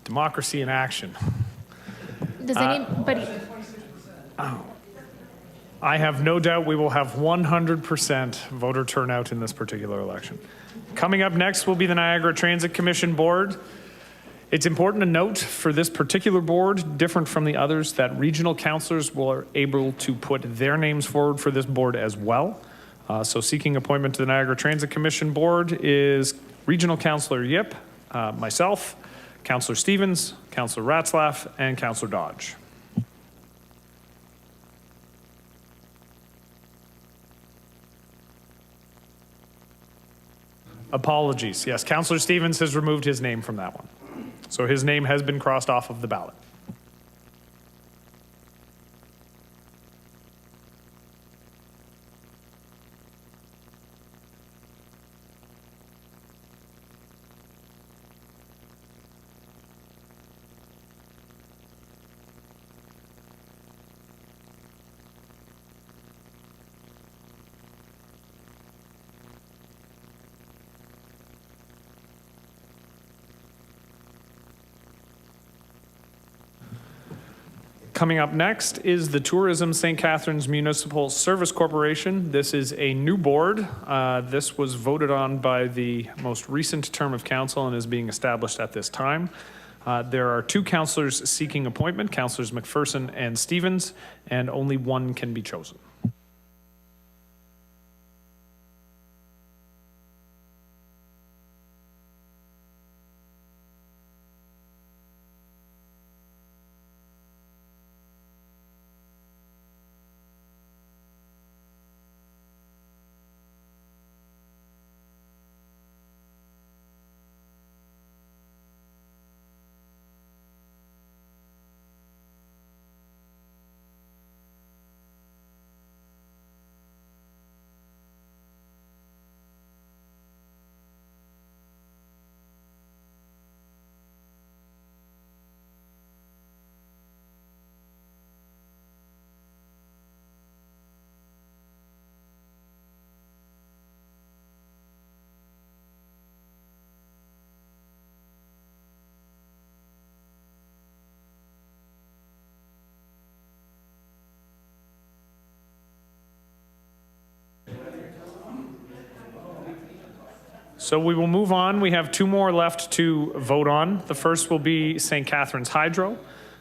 Democracy in action. Does anybody? I have no doubt we will have 100% voter turnout in this particular election. Coming up next will be the Niagara Transit Commission Board. It's important to note for this particular board, different from the others, that regional councillors are able to put their names forward for this board as well. So seeking appointment to the Niagara Transit Commission Board is Regional Councillor Yip, myself, Councillor Stevens, Councillor Ratzlaff, and Councillor Dodge. Apologies. Yes, Councillor Stevens has removed his name from that one. So his name has been crossed off of the ballot. Coming up next is the Tourism St. Catharines Municipal Service Corporation. This is a new board. This was voted on by the most recent term of council and is being established at this time. There are two councillors seeking appointment, Councillors McPherson and Stevens, and only one can be chosen. So we will move on. We have two more left to vote on. The first will be St. Catharines Hydro.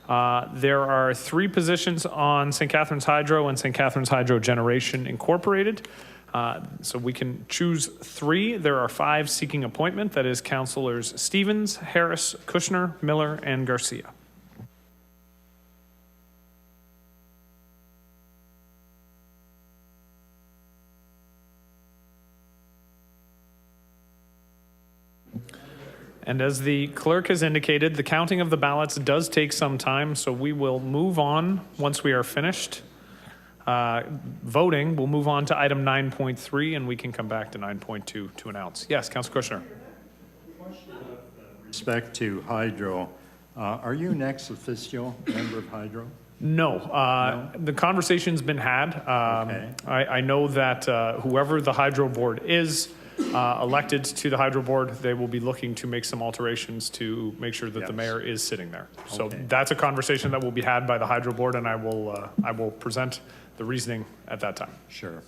There are three positions on St. Catharines Hydro and St. Catharines Hydro Generation Incorporated. So we can choose three. There are five seeking appointment. That is Councillors Stevens, Harris, Kushner, Miller, and Garcia. And as the clerk has indicated, the counting of the ballots does take some time, so we will move on once we are finished voting. We'll move on to item 9.3, and we can come back to 9.2 to announce. Yes, Councillor Kushner. Respect to Hydro, are you an ex officio member of Hydro? No. The conversation's been had. Okay. I know that whoever the Hydro Board is, elected to the Hydro Board, they will be looking to make some alterations to make sure that the mayor is sitting there. So that's a conversation that will be had by the Hydro Board, and I will present the reasoning at that time. Sure.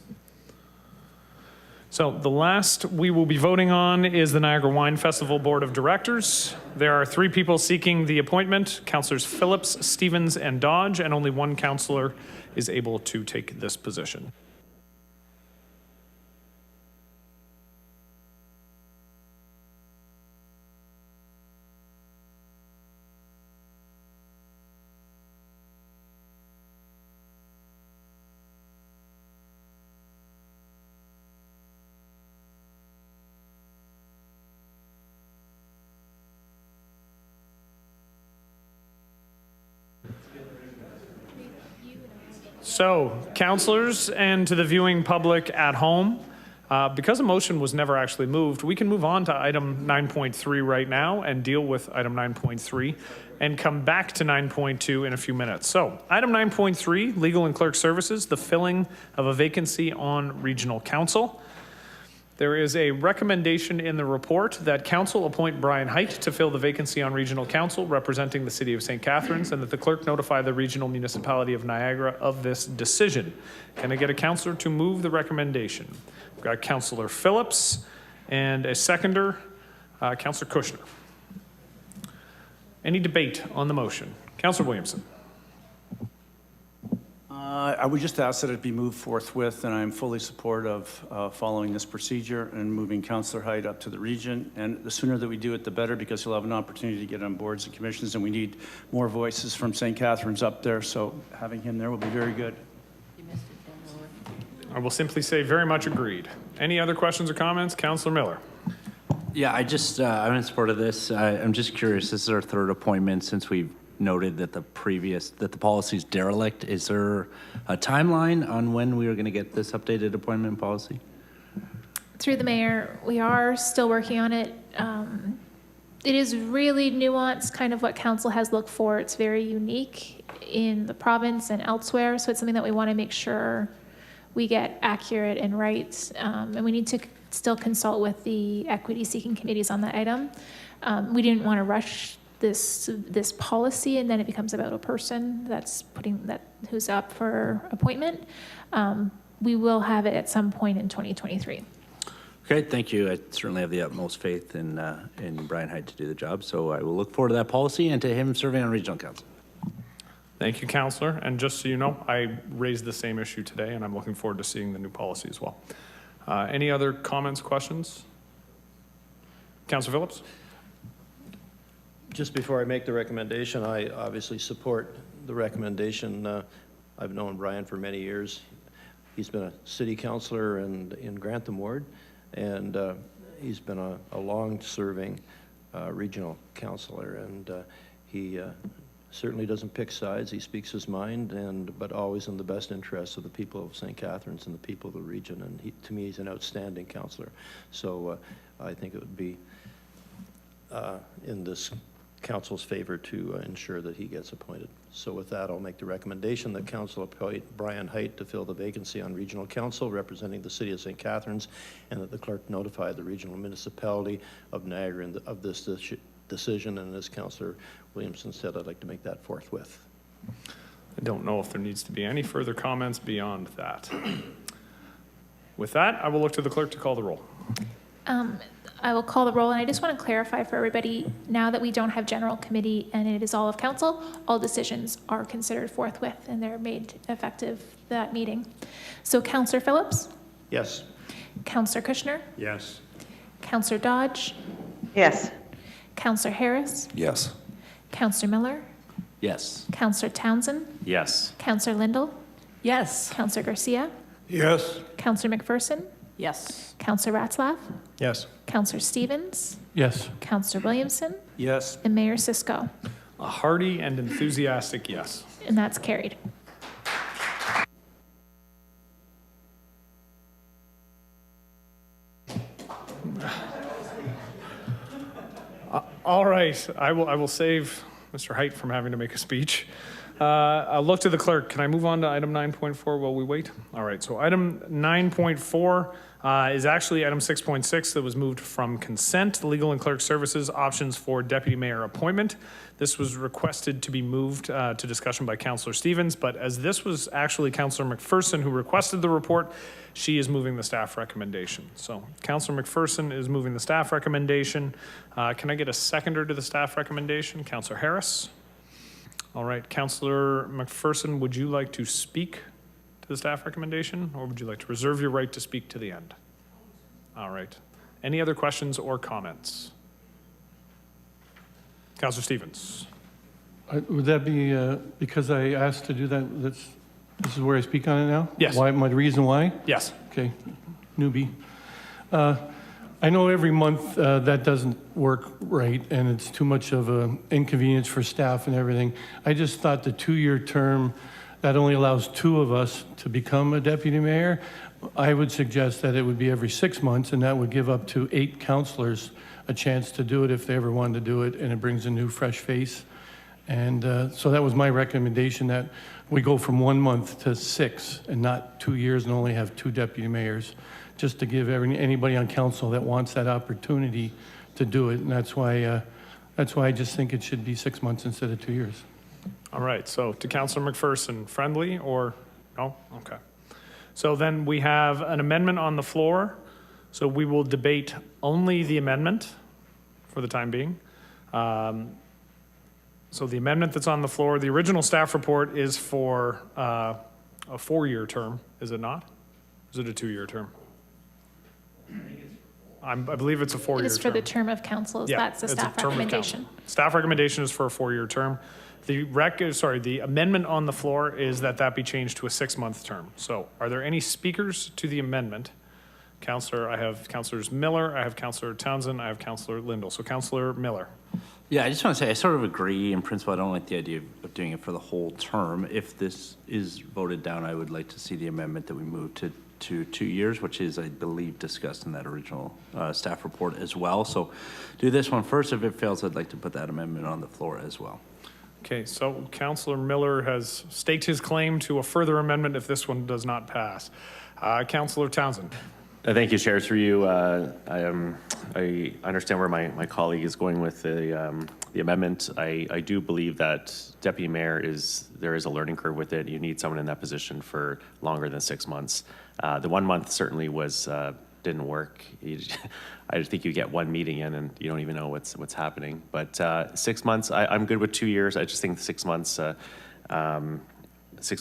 So the last we will be voting on is the Niagara Wine Festival Board of Directors. There are three people seeking the appointment, Councillors Phillips, Stevens, and Dodge, and only one councillor is able to take this position. So, councillors and to the viewing public at home, because a motion was never actually moved, we can move on to item 9.3 right now and deal with item 9.3 and come back to 9.2 in a few minutes. So, item 9.3, Legal and Clerk Services, the filling of a vacancy on Regional Council. There is a recommendation in the report that council appoint Brian Height to fill the vacancy on Regional Council representing the City of St. Catharines, and that the clerk notify the Regional Municipality of Niagara of this decision. Can I get a councillor to move the recommendation? We've got Councillor Phillips and a seconder, Councillor Kushner. Any debate on the motion? Councillor Williamson. I would just ask that it be moved forthwith, and I'm fully supportive of following this procedure and moving Councillor Hyde up to the region. And the sooner that we do it, the better, because he'll have an opportunity to get on boards and commissions, and we need more voices from St. Catharines up there. So having him there will be very good. I will simply say very much agreed. Any other questions or comments? Councillor Miller. Yeah, I'm in support of this. I'm just curious, this is our third appointment since we've noted that the policy is derelict. Is there a timeline on when we are going to get this updated appointment policy? Through the mayor, we are still working on it. It is really nuanced, kind of what council has looked for. It's very unique in the province and elsewhere, so it's something that we want to make sure we get accurate and right. And we need to still consult with the equity-seeking committees on that item. We didn't want to rush this policy, and then it becomes about a person who's up for appointment. We will have it at some point in 2023. Okay, thank you. I certainly have the utmost faith in Brian Hyde to do the job, so I will look forward to that policy and to him serving on regional council. Thank you, Councillor. And just so you know, I raised the same issue today, and I'm looking forward to seeing the new policy as well. Any other comments, questions? Councillor Phillips? Just before I make the recommendation, I obviously support the recommendation. I've known Brian for many years. He's been a city councillor in Grantham Ward, and he's been a long-serving regional councillor, and he certainly doesn't pick sides. He speaks his mind, but always in the best interests of the people of St. Catharines and the people of the region, and to me, he's an outstanding councillor. So I think it would be in this council's favor to ensure that he gets appointed. So with that, I'll make the recommendation that council appoint Brian Height to fill the vacancy on regional council representing the city of St. Catharines, and that the clerk notify the regional municipality of Niagara of this decision. And as Councillor Williamson said, I'd like to make that forthwith. I don't know if there needs to be any further comments beyond that. With that, I will look to the clerk to call the roll. I will call the roll, and I just want to clarify for everybody, now that we don't have general committee and it is all of council, all decisions are considered forthwith and they're made effective that meeting. So Councillor Phillips? Yes. Councillor Kushner? Yes. Councillor Dodge? Yes. Councillor Harris? Yes. Councillor Miller? Yes. Councillor Townsend? Yes. Councillor Lindell? Yes. Councillor Garcia? Yes. Councillor McPherson? Yes. Councillor Ratzlaff? Yes. Councillor Stevens? Yes. Councillor Williamson? Yes. And Mayor Cisco. A hearty and enthusiastic yes. And that's carried. All right, I will save Mr. Height from having to make a speech. I'll look to the clerk. Can I move on to item 9.4 while we wait? All right, so item 9.4 is actually item 6.6 that was moved from consent, legal and clerk services, options for deputy mayor appointment. This was requested to be moved to discussion by Councillor Stevens, but as this was actually Councillor McPherson who requested the report, she is moving the staff recommendation. So Councillor McPherson is moving the staff recommendation. Can I get a seconder to the staff recommendation? Councillor Harris? All right, Councillor McPherson, would you like to speak to the staff recommendation, or would you like to reserve your right to speak to the end? All right. Any other questions or comments? Councillor Stevens. Would that be because I asked to do that? This is where I speak on it now? Yes. Why? My reason why? Yes. Okay, newbie. I know every month that doesn't work right, and it's too much of an inconvenience for staff and everything. I just thought the 2-year term, that only allows 2 of us to become a deputy mayor. I would suggest that it would be every 6 months, and that would give up to 8 councilors a chance to do it if they ever wanted to do it, and it brings a new, fresh face. And so that was my recommendation, that we go from 1 month to 6 and not 2 years and only have 2 deputy mayors, just to give anybody on council that wants that opportunity to do it. And that's why I just think it should be 6 months instead of 2 years. All right, so to Councillor McPherson, friendly or no? Okay. So then we have an amendment on the floor. So we will debate only the amendment for the time being. So the amendment that's on the floor, the original staff report is for a 4-year term, is it not? Is it a 2-year term? I believe it's a 4-year term. It is for the term of council. Yeah, That's the it's a staff term of recommendation. council. Staff recommendation is for a 4-year term. The amendment on the floor is that be changed to a 6-month term. So are there any speakers to the amendment? I have Councilors Miller, I have Councilor Townsend, I have Councilor Lindell. So Councilor Miller. Yeah, I just want to say, I sort of agree in principle. I don't like the idea of doing it for the whole term. If this is voted down, I would like to see the amendment that we move to 2 years, which is, I believe, discussed in that original staff report as well. So do this one first. If it fails, I'd like to put that amendment on the floor as well. Okay, so Councilor Miller has staked his claim to a further amendment if this one does not pass. Councilor Townsend. Thank you, Chair. Through you, I understand where my colleague is going with the amendment. I do believe that Deputy Mayor there is a learning curve with it. You need someone in that position for longer than 6 months. The 1 month certainly didn't work. I think you get one meeting in and you don't even know what's happening. But 6 months, I'm good with 2 years. I just think 6 months, 6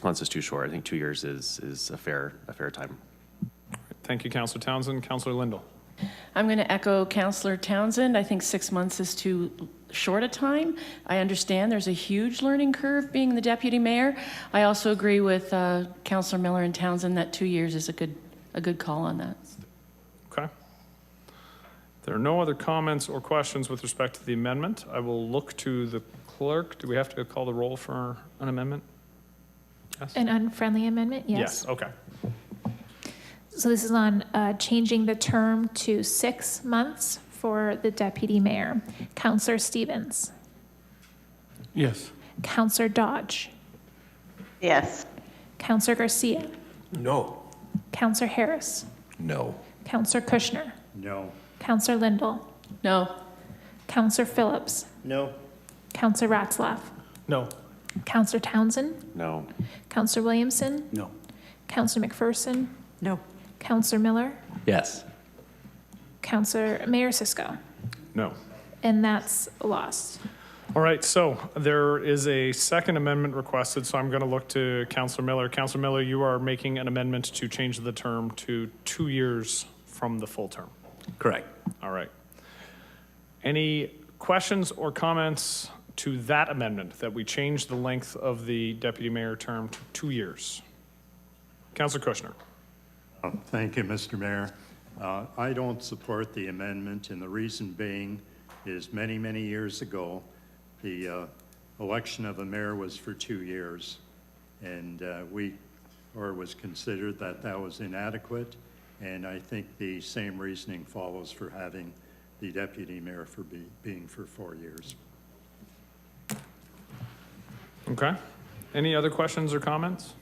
months is too short. I think 2 years is a fair time. Thank you, Councilor Townsend. Councilor Lindell. I'm going to echo Councilor Townsend. I think 6 months is too short a time. I understand there's a huge learning curve being the deputy mayor. I also agree with Councilor Miller and Townsend that 2 years is a good call on that. Okay. There are no other comments or questions with respect to the amendment. I will look to the clerk. Do we have to call the roll for an amendment? Yes. An unfriendly amendment? Yes. Okay. So this is on changing the term to 6 months for the deputy mayor. Councillor Stevens. Yes. Councillor Dodge. Yes. Councillor Garcia. No. Councillor Harris. No. Councillor Kushner. No. Councillor Lindell. No. Councillor Phillips. No. Councillor Ratzlaff. No. Councillor Townsend. No. Councillor Williamson. No. Councillor McPherson. No. Councillor Miller. Yes. Councillor Mayor Cisco. No. And that's lost. All right, so there is a second amendment requested, so I'm going to look to Councilor Miller. Councilor Miller, you are making an amendment to change the term to 2 years from the full term. Correct. All right. Any questions or comments to that amendment, that we change the length of the deputy mayor term to 2 years? Councilor Kushner. Thank you, Mr. Mayor. I don't support the amendment, and the reason being is many, many years ago, the election of a mayor was for 2 years, and it was considered that was inadequate, and I think the same reasoning follows for having the deputy mayor for being for 4 years. Okay. Any other questions or comments?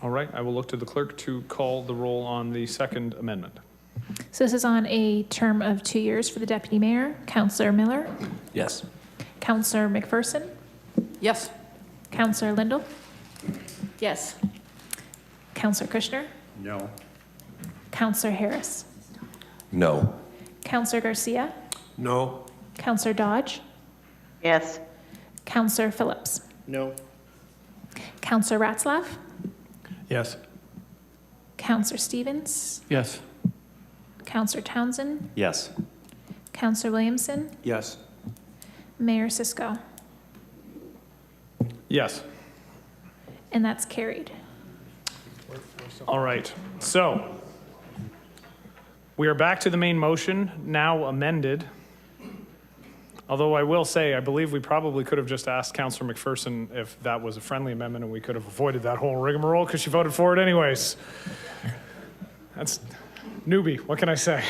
All right, I will look to the clerk to call the roll on the second amendment. So this is on a term of 2 years for the deputy mayor. Councillor Miller. Yes. Councillor McPherson. Yes. Councillor Lindell. Yes. Councillor Kushner. No. Councillor Harris. No. Councillor Garcia. No. Councillor Dodge. Yes. Councillor Phillips. No. Councillor Ratzlaff. Yes. Councillor Stevens. Yes. Councillor Townsend. Yes. Councillor Williamson. Yes. Mayor Cisco. Yes. And that's carried. All right, so we are back to the main motion, now amended. Although I will say, I believe we probably could have just asked Councillor McPherson if that was a friendly amendment, and we could have avoided that whole rigmarole because she voted for it anyways. That's newbie, what can I say?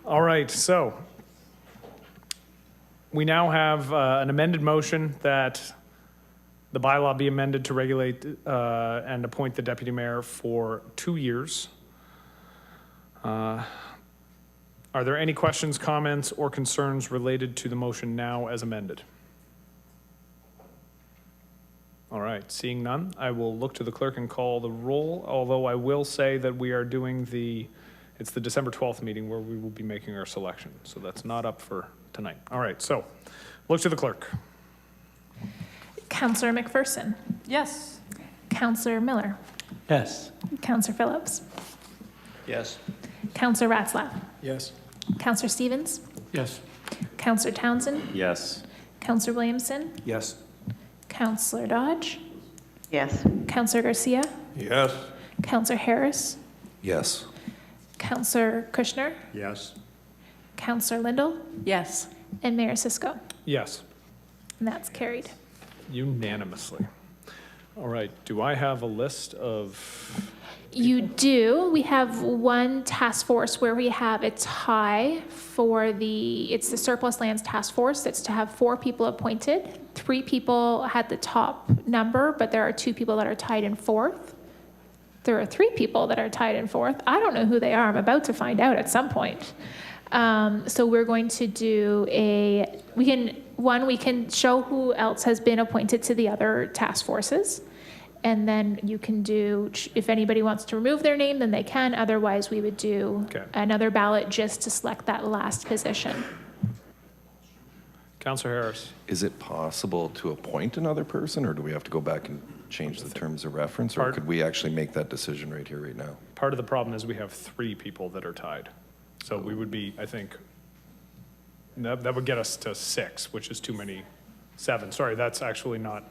All right, so we now have an amended motion that the bylaw be amended to regulate and appoint the deputy mayor for 2 years. Are there any questions, comments, or concerns related to the motion now as amended? All right, seeing none, I will look to the clerk and call the roll, although I will say that we are doing it's the December 12th meeting where we will be making our selection, so that's not up for tonight. All right, so look to the clerk. Counselor McPherson. Yes. Counselor Miller. Yes. Counselor Phillips. Yes. Counselor Ratzlaff. Yes. Counselor Stevens. Yes. Counselor Townsend. Yes. Counselor Williamson. Yes. Counselor Dodge. Yes. Counselor Garcia. Yes. Counselor Harris. Yes. Counselor Kushner. Yes. Counselor Lindell. Yes. And Mayor Cisco. Yes, And that's carried. unanimously. All right, do I have a list of, You do. We have one task force where we have a tie for it's the surplus lands task force. It's to have 4 people appointed. 3 people had the top number, but there are 2 people that are tied in 4th. There are 3 people that are tied in 4th. I don't know who they are. I'm about to find out at some point. So we're going to do we can show who else has been appointed to the other task forces. And then you can do, if anybody wants to remove their name, then they can. Otherwise, we would do another ballot just to select that last position. Counselor Harris? Is it possible to appoint another person, or do we have to go back and change the terms of reference, or could we actually make that decision right here, right now? Part of the problem is we have 3 people that are tied. So we would be, I think, that would get us to 6, which is too many. 7, sorry, that's actually not,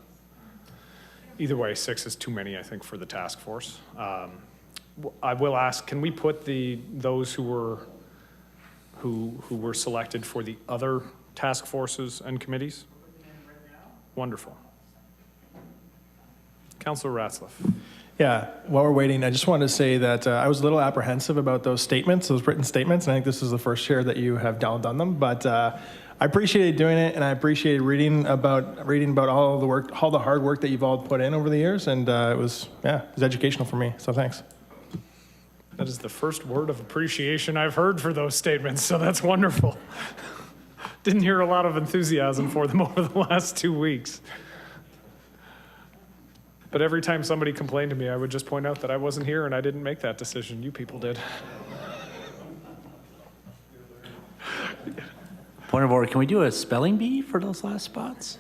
either way, 6 is too many, I think, for the task force. I will ask, can we put those who were selected for the other task forces and committees? Wonderful. Councilor Ratzlaff. Yeah, while we're waiting, I just wanted to say that I was a little apprehensive about those statements, those written statements, and I think this is the first year that you have done them, but I appreciated doing it, and I appreciated reading about all the work, all the hard work that you've all put in over the years, and it was educational for me, so thanks. That is the first word of appreciation I've heard for those statements, so that's wonderful. Didn't hear a lot of enthusiasm for them over the last 2 weeks. But every time somebody complained to me, I would just point out that I wasn't here and I didn't make that decision. You people did. Point of order, can we do a spelling bee for those last spots?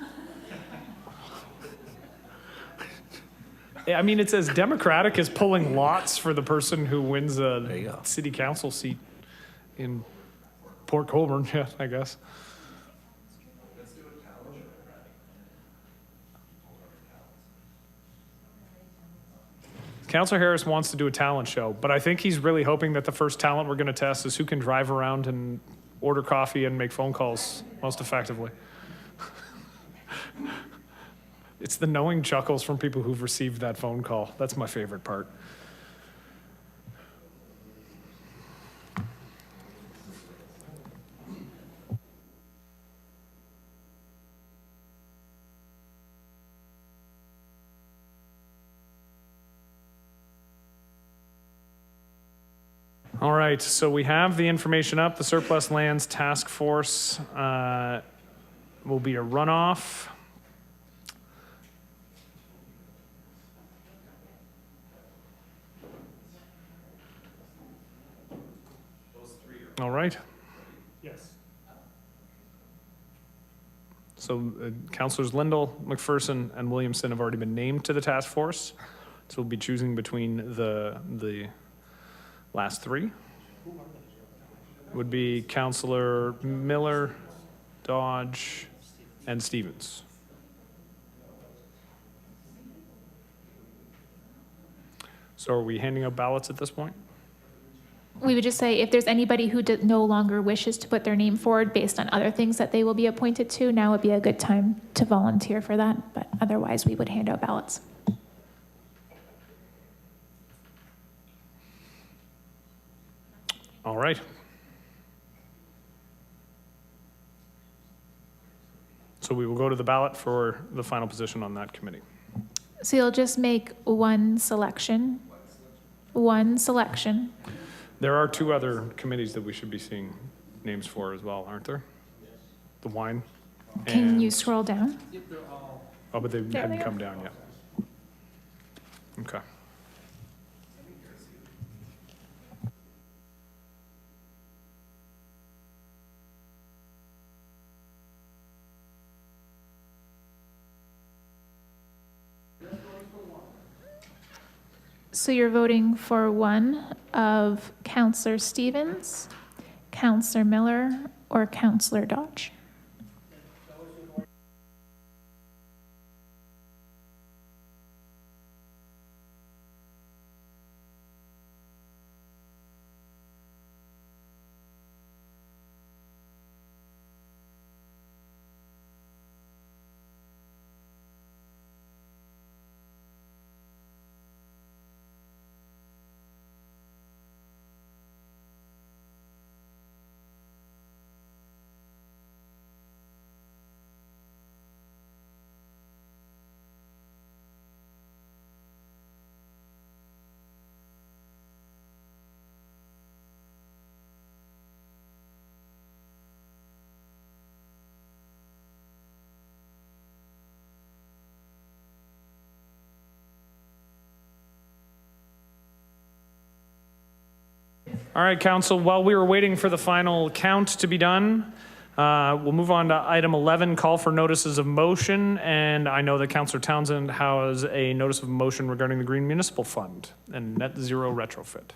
I mean, it's as democratic as pulling lots for the person who wins a city council seat in Port Colborne, yeah, I guess. Councilor Harris wants to do a talent show, but I think he's really hoping that the first talent we're going to test is who can drive around and order coffee and make phone calls most effectively. It's the knowing chuckles from people who've received that phone call. That's my favorite part. All right, so we have the information up. The Surplus Lands Task Force will be a runoff. All right. Yes. So Councilors Lindell, McPherson, and Williamson have already been named to the task force. So we'll be choosing between the last 3. Would be Councilor Miller, Dodge, and Stevens. So are we handing out ballots at this point? We would just say if there's anybody who no longer wishes to put their name forward based on other things that they will be appointed to, now would be a good time to volunteer for that. But otherwise, we would hand out ballots. All right. So we will go to the ballot for the final position on that committee. So you'll just make one selection. One selection. There are 2 other committees that we should be seeing names for as well, aren't there? The wine. Can you scroll down? Oh, but they There hadn't they come are. down yet. Okay. So you're voting for one of Counselor Stevens, Counselor Miller, or Counselor Dodge? All right, council, while we were waiting for the final count to be done, we'll move on to item 11, call for notices of motion. And I know that Councillor Townsend has a notice of motion regarding the Green Municipal Fund and net zero retrofit.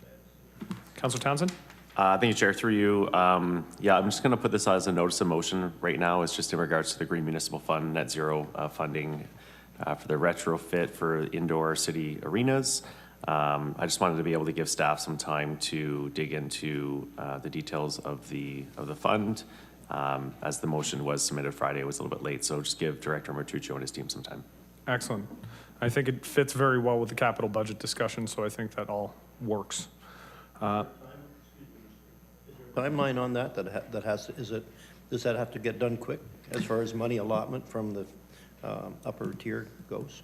Councillor Townsend? Thank you, Chair. Through you, yeah, I'm just going to put this as a notice of motion right now. It's just in regards to the Green Municipal Fund net zero funding for the retrofit for indoor city arenas. I just wanted to be able to give staff some time to dig into the details of the fund. As the motion was submitted Friday, it was a little bit late, so just give Director Martuccio and his team some time. Excellent. I think it fits very well with the capital budget discussion, so I think that all works. Timeline on that does that have to get done quick as far as money allotment from the upper tier goes?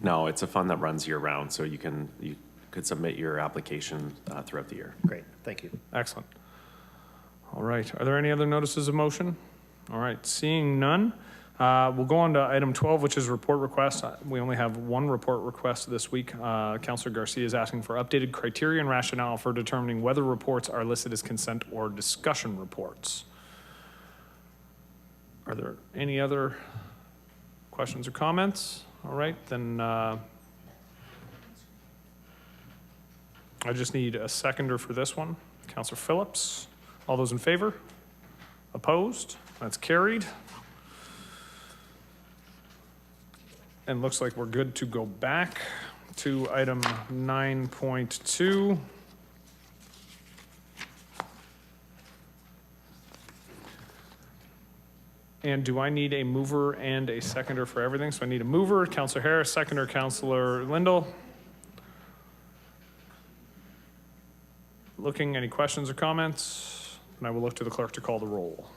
No, it's a fund that runs year round, so you could submit your application throughout the year. Great, thank you. Excellent. All right, are there any other notices of motion? All right, seeing none, we'll go on to item 12, which is report request. We only have one report request this week. Councillor Garcia is asking for updated criteria and rationale for determining whether reports are listed as consent or discussion reports. Are there any other questions or comments? All right, then I just need a seconder for this one. Councillor Phillips. All those in favor? Opposed? That's carried. And looks like we're good to go back to item 9.2. And do I need a mover and a seconder for everything? So I need a mover, Councillor Harris, seconder, Councillor Lindell. Looking, any questions or comments? And I will look to the clerk to call the roll.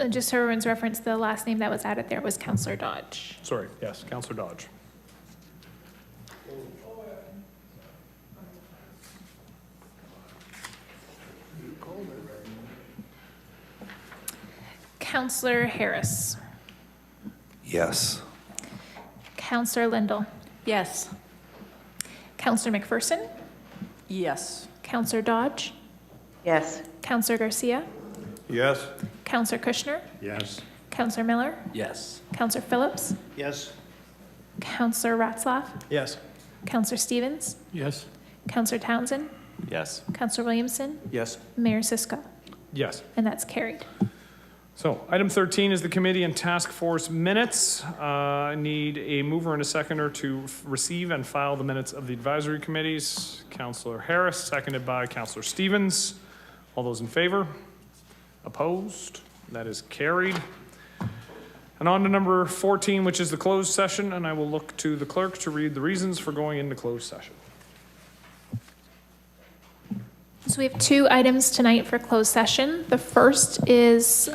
Just for everyone's reference, the last name that was added there was Councillor Dodge. Sorry, yes, Councillor Dodge. Councillor Harris. Yes. Councillor Lindell. Yes. Councillor McPherson. Yes. Councillor Dodge. Yes. Councillor Garcia. Yes. Councillor Kushner. Yes. Councillor Miller. Yes. Councillor Phillips. Yes. Councillor Ratzlaff. Yes. Councillor Stevens. Yes. Councillor Townsend. Yes. Councillor Williamson. Yes. Mayor Siska. Yes. And that's carried. So item 13 is the committee and task force minutes. I need a mover and a seconder to receive and file the minutes of the advisory committees. Councillor Harris, seconded by Councillor Stevens. All those in favor? Opposed? That is carried. And on to number 14, which is the closed session, and I will look to the clerk to read the reasons for going into closed session. So we have two items tonight for closed session. The first is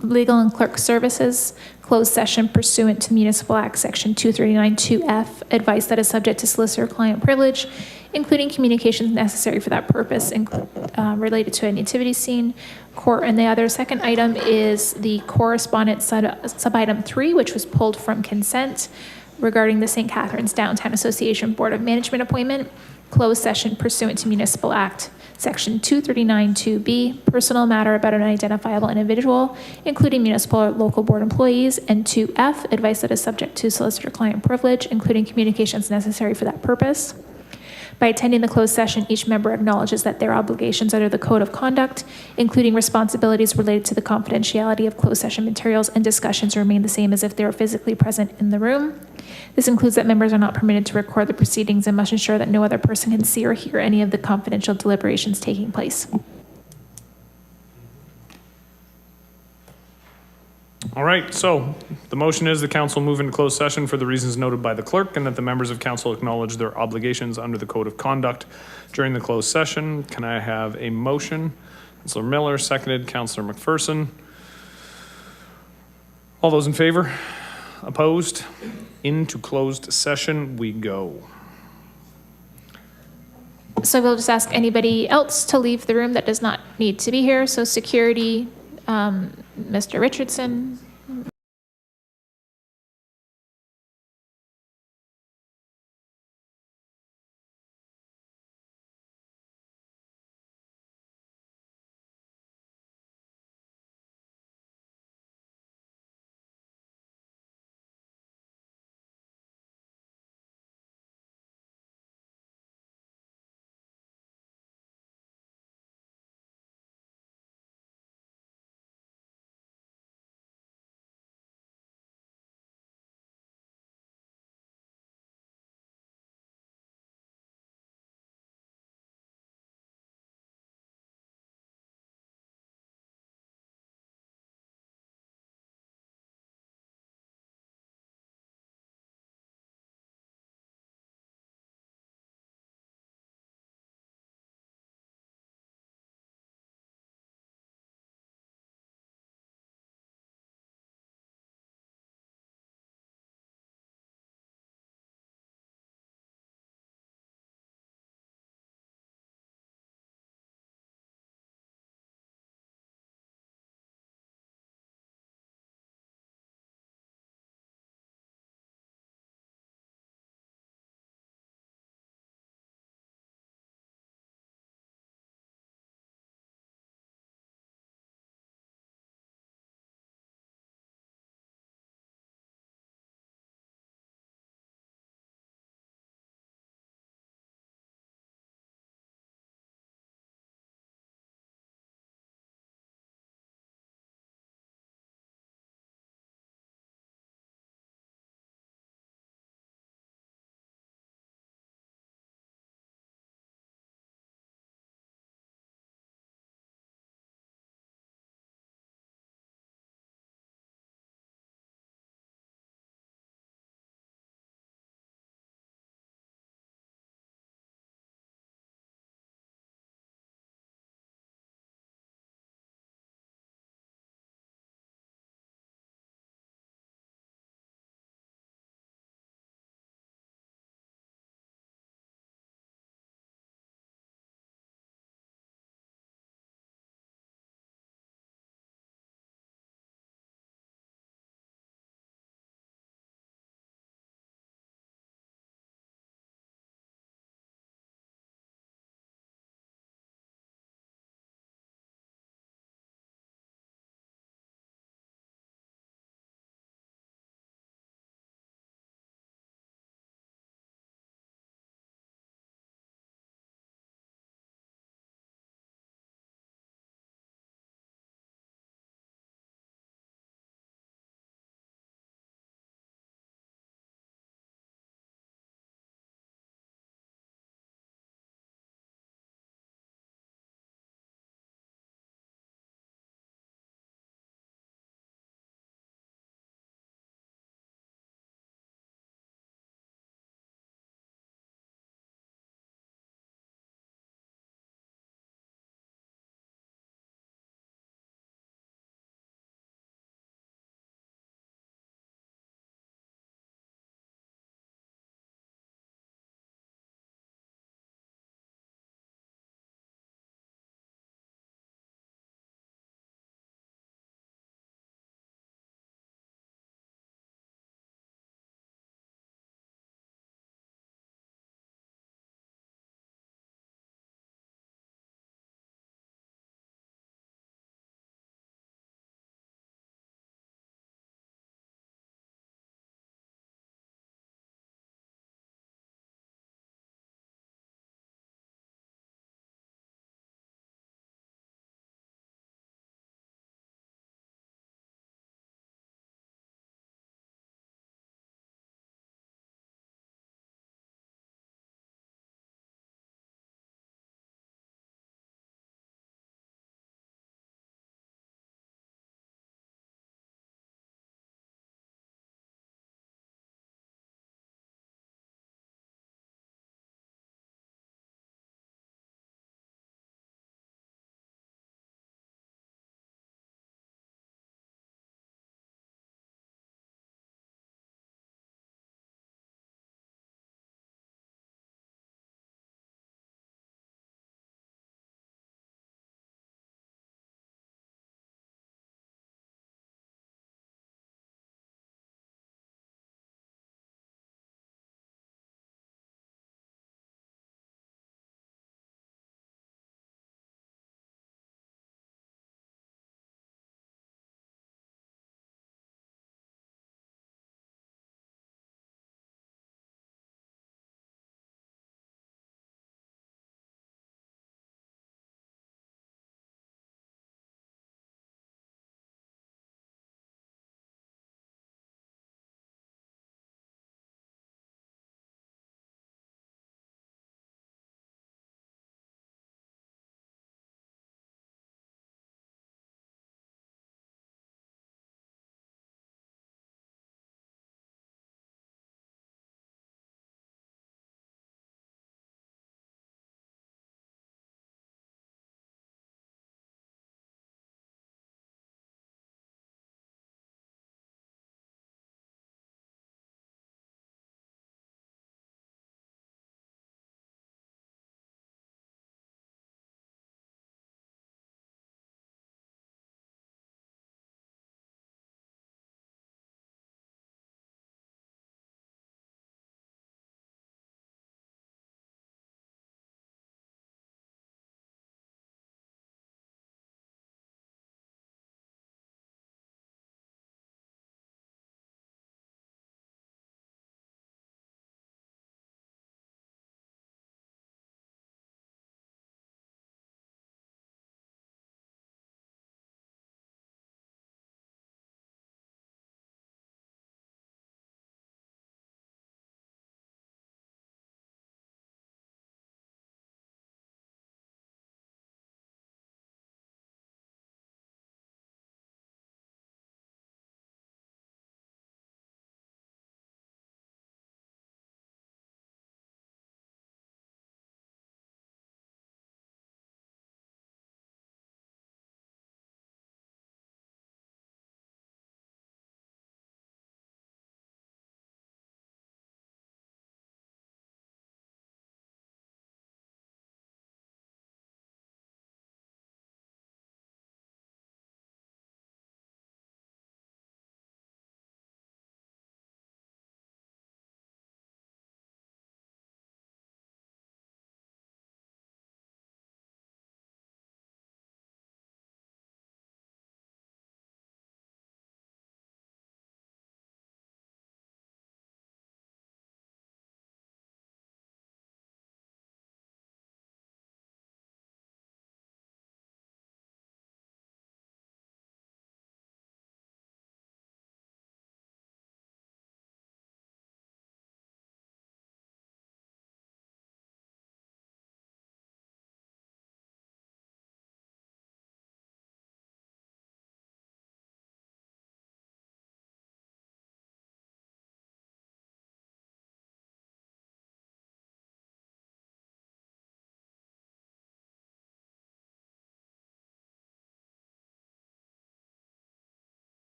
legal and clerk services, closed session pursuant to Municipal Act Section 239-2F, advice that is subject to solicitor-client privilege, including communications necessary for that purpose related to a nativity scene. And the other second item is the correspondence sub-item 3, which was pulled from consent regarding the St. Catharines Downtown Association Board of Management appointment. closed session pursuant to Municipal Act, Section 239-2B, personal matter about an identifiable individual, including municipal or local board employees, and 2F, advice that is subject to solicitor-client privilege, including communications necessary for that purpose. By attending the closed session, each member acknowledges that their obligations under the Code of Conduct, including responsibilities related to the confidentiality of closed session materials and discussions, remain the same as if they were physically present in the room. This includes that members are not permitted to record the proceedings and must ensure that no other person can see or hear any of the confidential deliberations taking place. All right, so the motion is the council move into closed session for the reasons noted by the clerk and that the members of council acknowledge their obligations under the Code of Conduct during the closed session. Can I have a motion? Councilor Miller, seconded. Councilor McPherson. All those in favor? Opposed? Into closed session we go. So we'll just ask anybody else to leave the room that does not need to be here. So security, Mr. Richardson,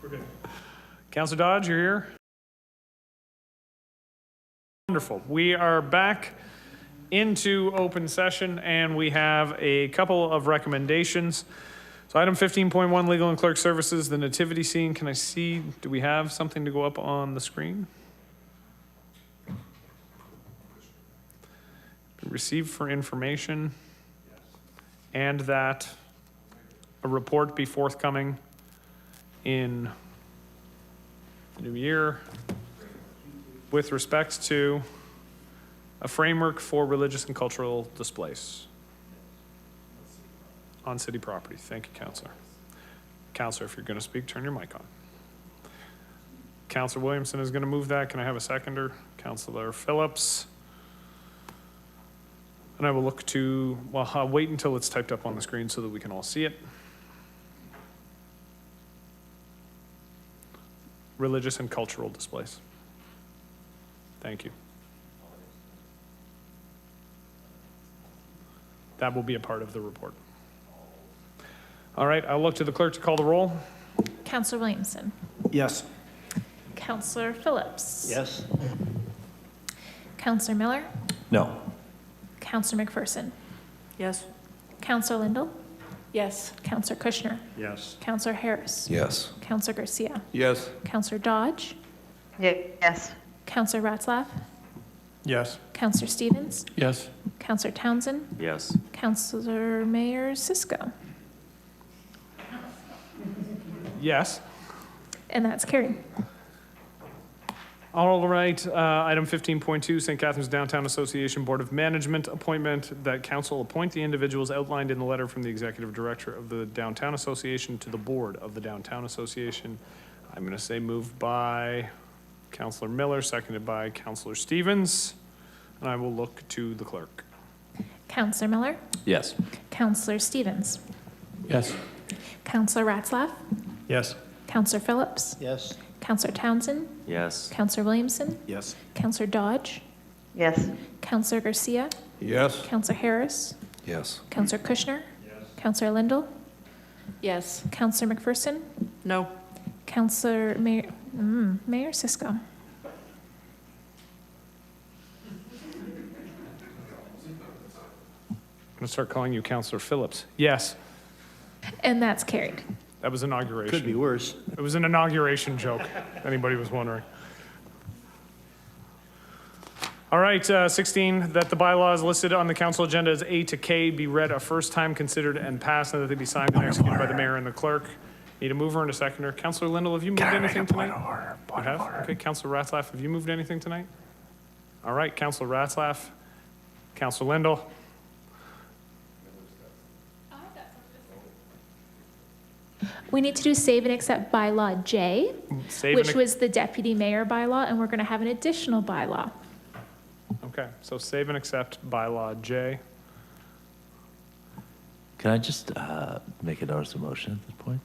We're good. Counselor Dodge, you're here? Wonderful. We are back into open session, and we have a couple of recommendations. So item 15.1, legal and clerk services, the nativity scene. Can I see, do we have something to go up on the screen? Received for information, and that a report be forthcoming in the new year with respect to a framework for religious and cultural displays on city property. Thank you, Counselor. Counselor, if you're going to speak, turn your mic on. Counselor Williamson is going to move that. Can I have a seconder? Counselor Phillips. And I will look to, well, I'll wait until it's typed up on the screen so that we can all see it. Religious and cultural displays. Thank you. That will be a part of the report. All right, I'll look to the clerk to call the roll. Counselor Williamson. Yes. Counselor Phillips. Yes. Counselor Miller. No. Counselor McPherson. Yes. Counselor Lindell. Yes. Counselor Kushner. Yes. Counselor Harris. Yes. Counselor Garcia. Yes. Counselor Dodge. Yes. Counselor Ratzlaff. Yes. Counselor Stevens. Yes. Counselor Townsend. Yes. Counselor Mayor Cisco. Yes. And that's carried. All right, item 15.2, St. Catharines Downtown Association Board of Management appointment, that council appoint the individuals outlined in the letter from the executive director of the Downtown Association to the board of the Downtown Association. I'm going to say moved by Councilor Miller, seconded by Councilor Stevens, and I will look to the clerk. Counselor Miller. Yes. Counselor Stevens. Yes. Counselor Ratzlaff. Yes. Counselor Phillips. Yes. Counselor Townsend. Yes. Counselor Williamson. Yes. Counselor Dodge. Yes. Counselor Garcia. Yes. Counselor Harris. Yes. Counselor Kushner. Counselor Lindell. Yes. Counselor McPherson. No. Counselor Mayor Cisco. I'm going to start calling you Councilor Phillips. Yes, And that's carried. that was inauguration. Could be worse. It was an inauguration joke, if anybody was wondering. All right, 16, that the bylaws listed on the council agenda as A to K be read a first time, considered, and passed, and that they be signed and executed by the mayor and the clerk. Need a mover and a seconder. Councilor Lindell, have you moved anything tonight? You have? Okay, Councilor Ratzlaff, have you moved anything tonight? All right, Councilor Ratzlaff, Councilor Lindell. We need to do save and accept bylaw J, Save which and- was the deputy mayor bylaw, and we're going to have an additional bylaw. Okay, so save and accept bylaw J. Can I just make a notice of motion at this point?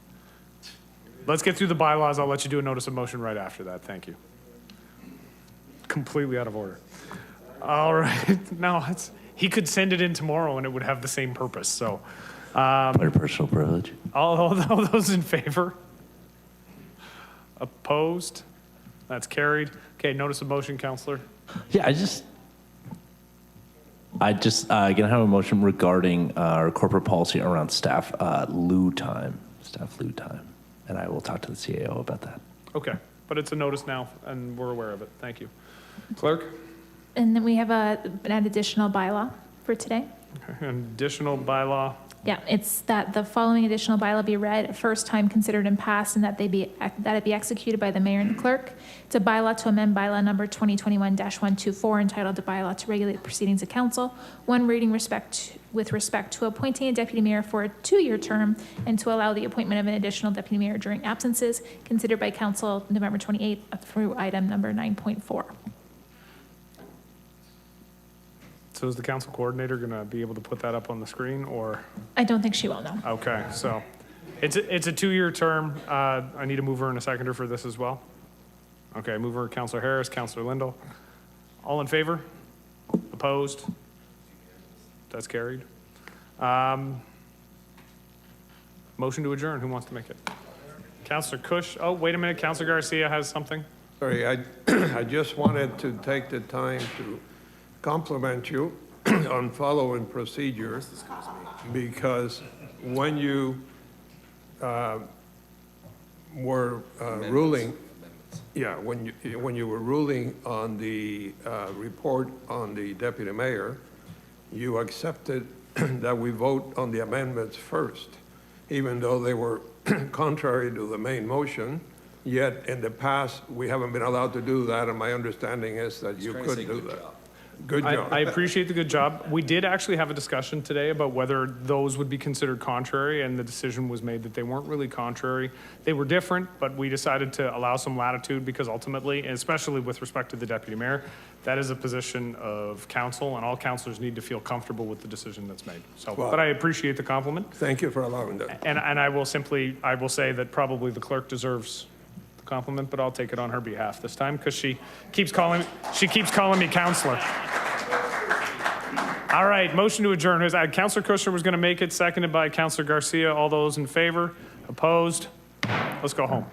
Let's get through the bylaws. I'll let you do a notice of motion right after that. Thank you. Completely out of order. All right. No, he could send it in tomorrow and it would have the same purpose. So, Your personal privilege. all those in favor? Opposed? That's carried. Okay, notice of motion, Counselor. Yeah, I just gonna have a motion regarding our corporate policy around staff loo time, and I will talk to the CAO about that. Okay, but it's a notice now and we're aware of it. Thank you. Clerk? And then we have an additional bylaw for today. Okay, an additional bylaw. Yeah, it's that the following additional bylaw be read, first time considered and passed, and that it be executed by the mayor and the clerk. It's a bylaw to amend bylaw number 2021-124 entitled "The Bylaw to Regulate the Proceedings of Council." One reading with respect to appointing a deputy mayor for a 2-year term and to allow the appointment of an additional deputy mayor during absences, considered by council November 28th through item number 9.4. So is the council coordinator going to be able to put that up on the screen, or? I don't think she will, no. Okay, so it's a 2-year term. I need a mover and a seconder for this as well. Okay, mover, Councilor Harris, Councilor Lindell. All in favor? Opposed? That's carried. Motion to adjourn. Who wants to make it? Counselor Kush, oh, wait a minute, Counselor Garcia has something. Sorry, I just wanted to take the time to compliment you on following procedure, because when you were ruling, when you were ruling on the report on the deputy mayor, you accepted that we vote on the amendments first, even though they were contrary to the main motion. Yet in the past, we haven't been allowed to do that, and my understanding is that you could do that. Good job. I appreciate the good job. We did actually have a discussion today about whether those would be considered contrary, and the decision was made that they weren't really contrary. They were different, but we decided to allow some latitude because ultimately, and especially with respect to the deputy mayor, that is a position of council, and all councilors need to feel comfortable with the decision that's made. So, Well, but I appreciate the compliment. Thank you for allowing that. And I will say that probably the clerk deserves the compliment, but I'll take it on her behalf this time because she keeps calling me counselor. All right, motion to adjourn. Counselor Kushner was going to make it, seconded by Counselor Garcia. All those in favor? Opposed? Let's go home.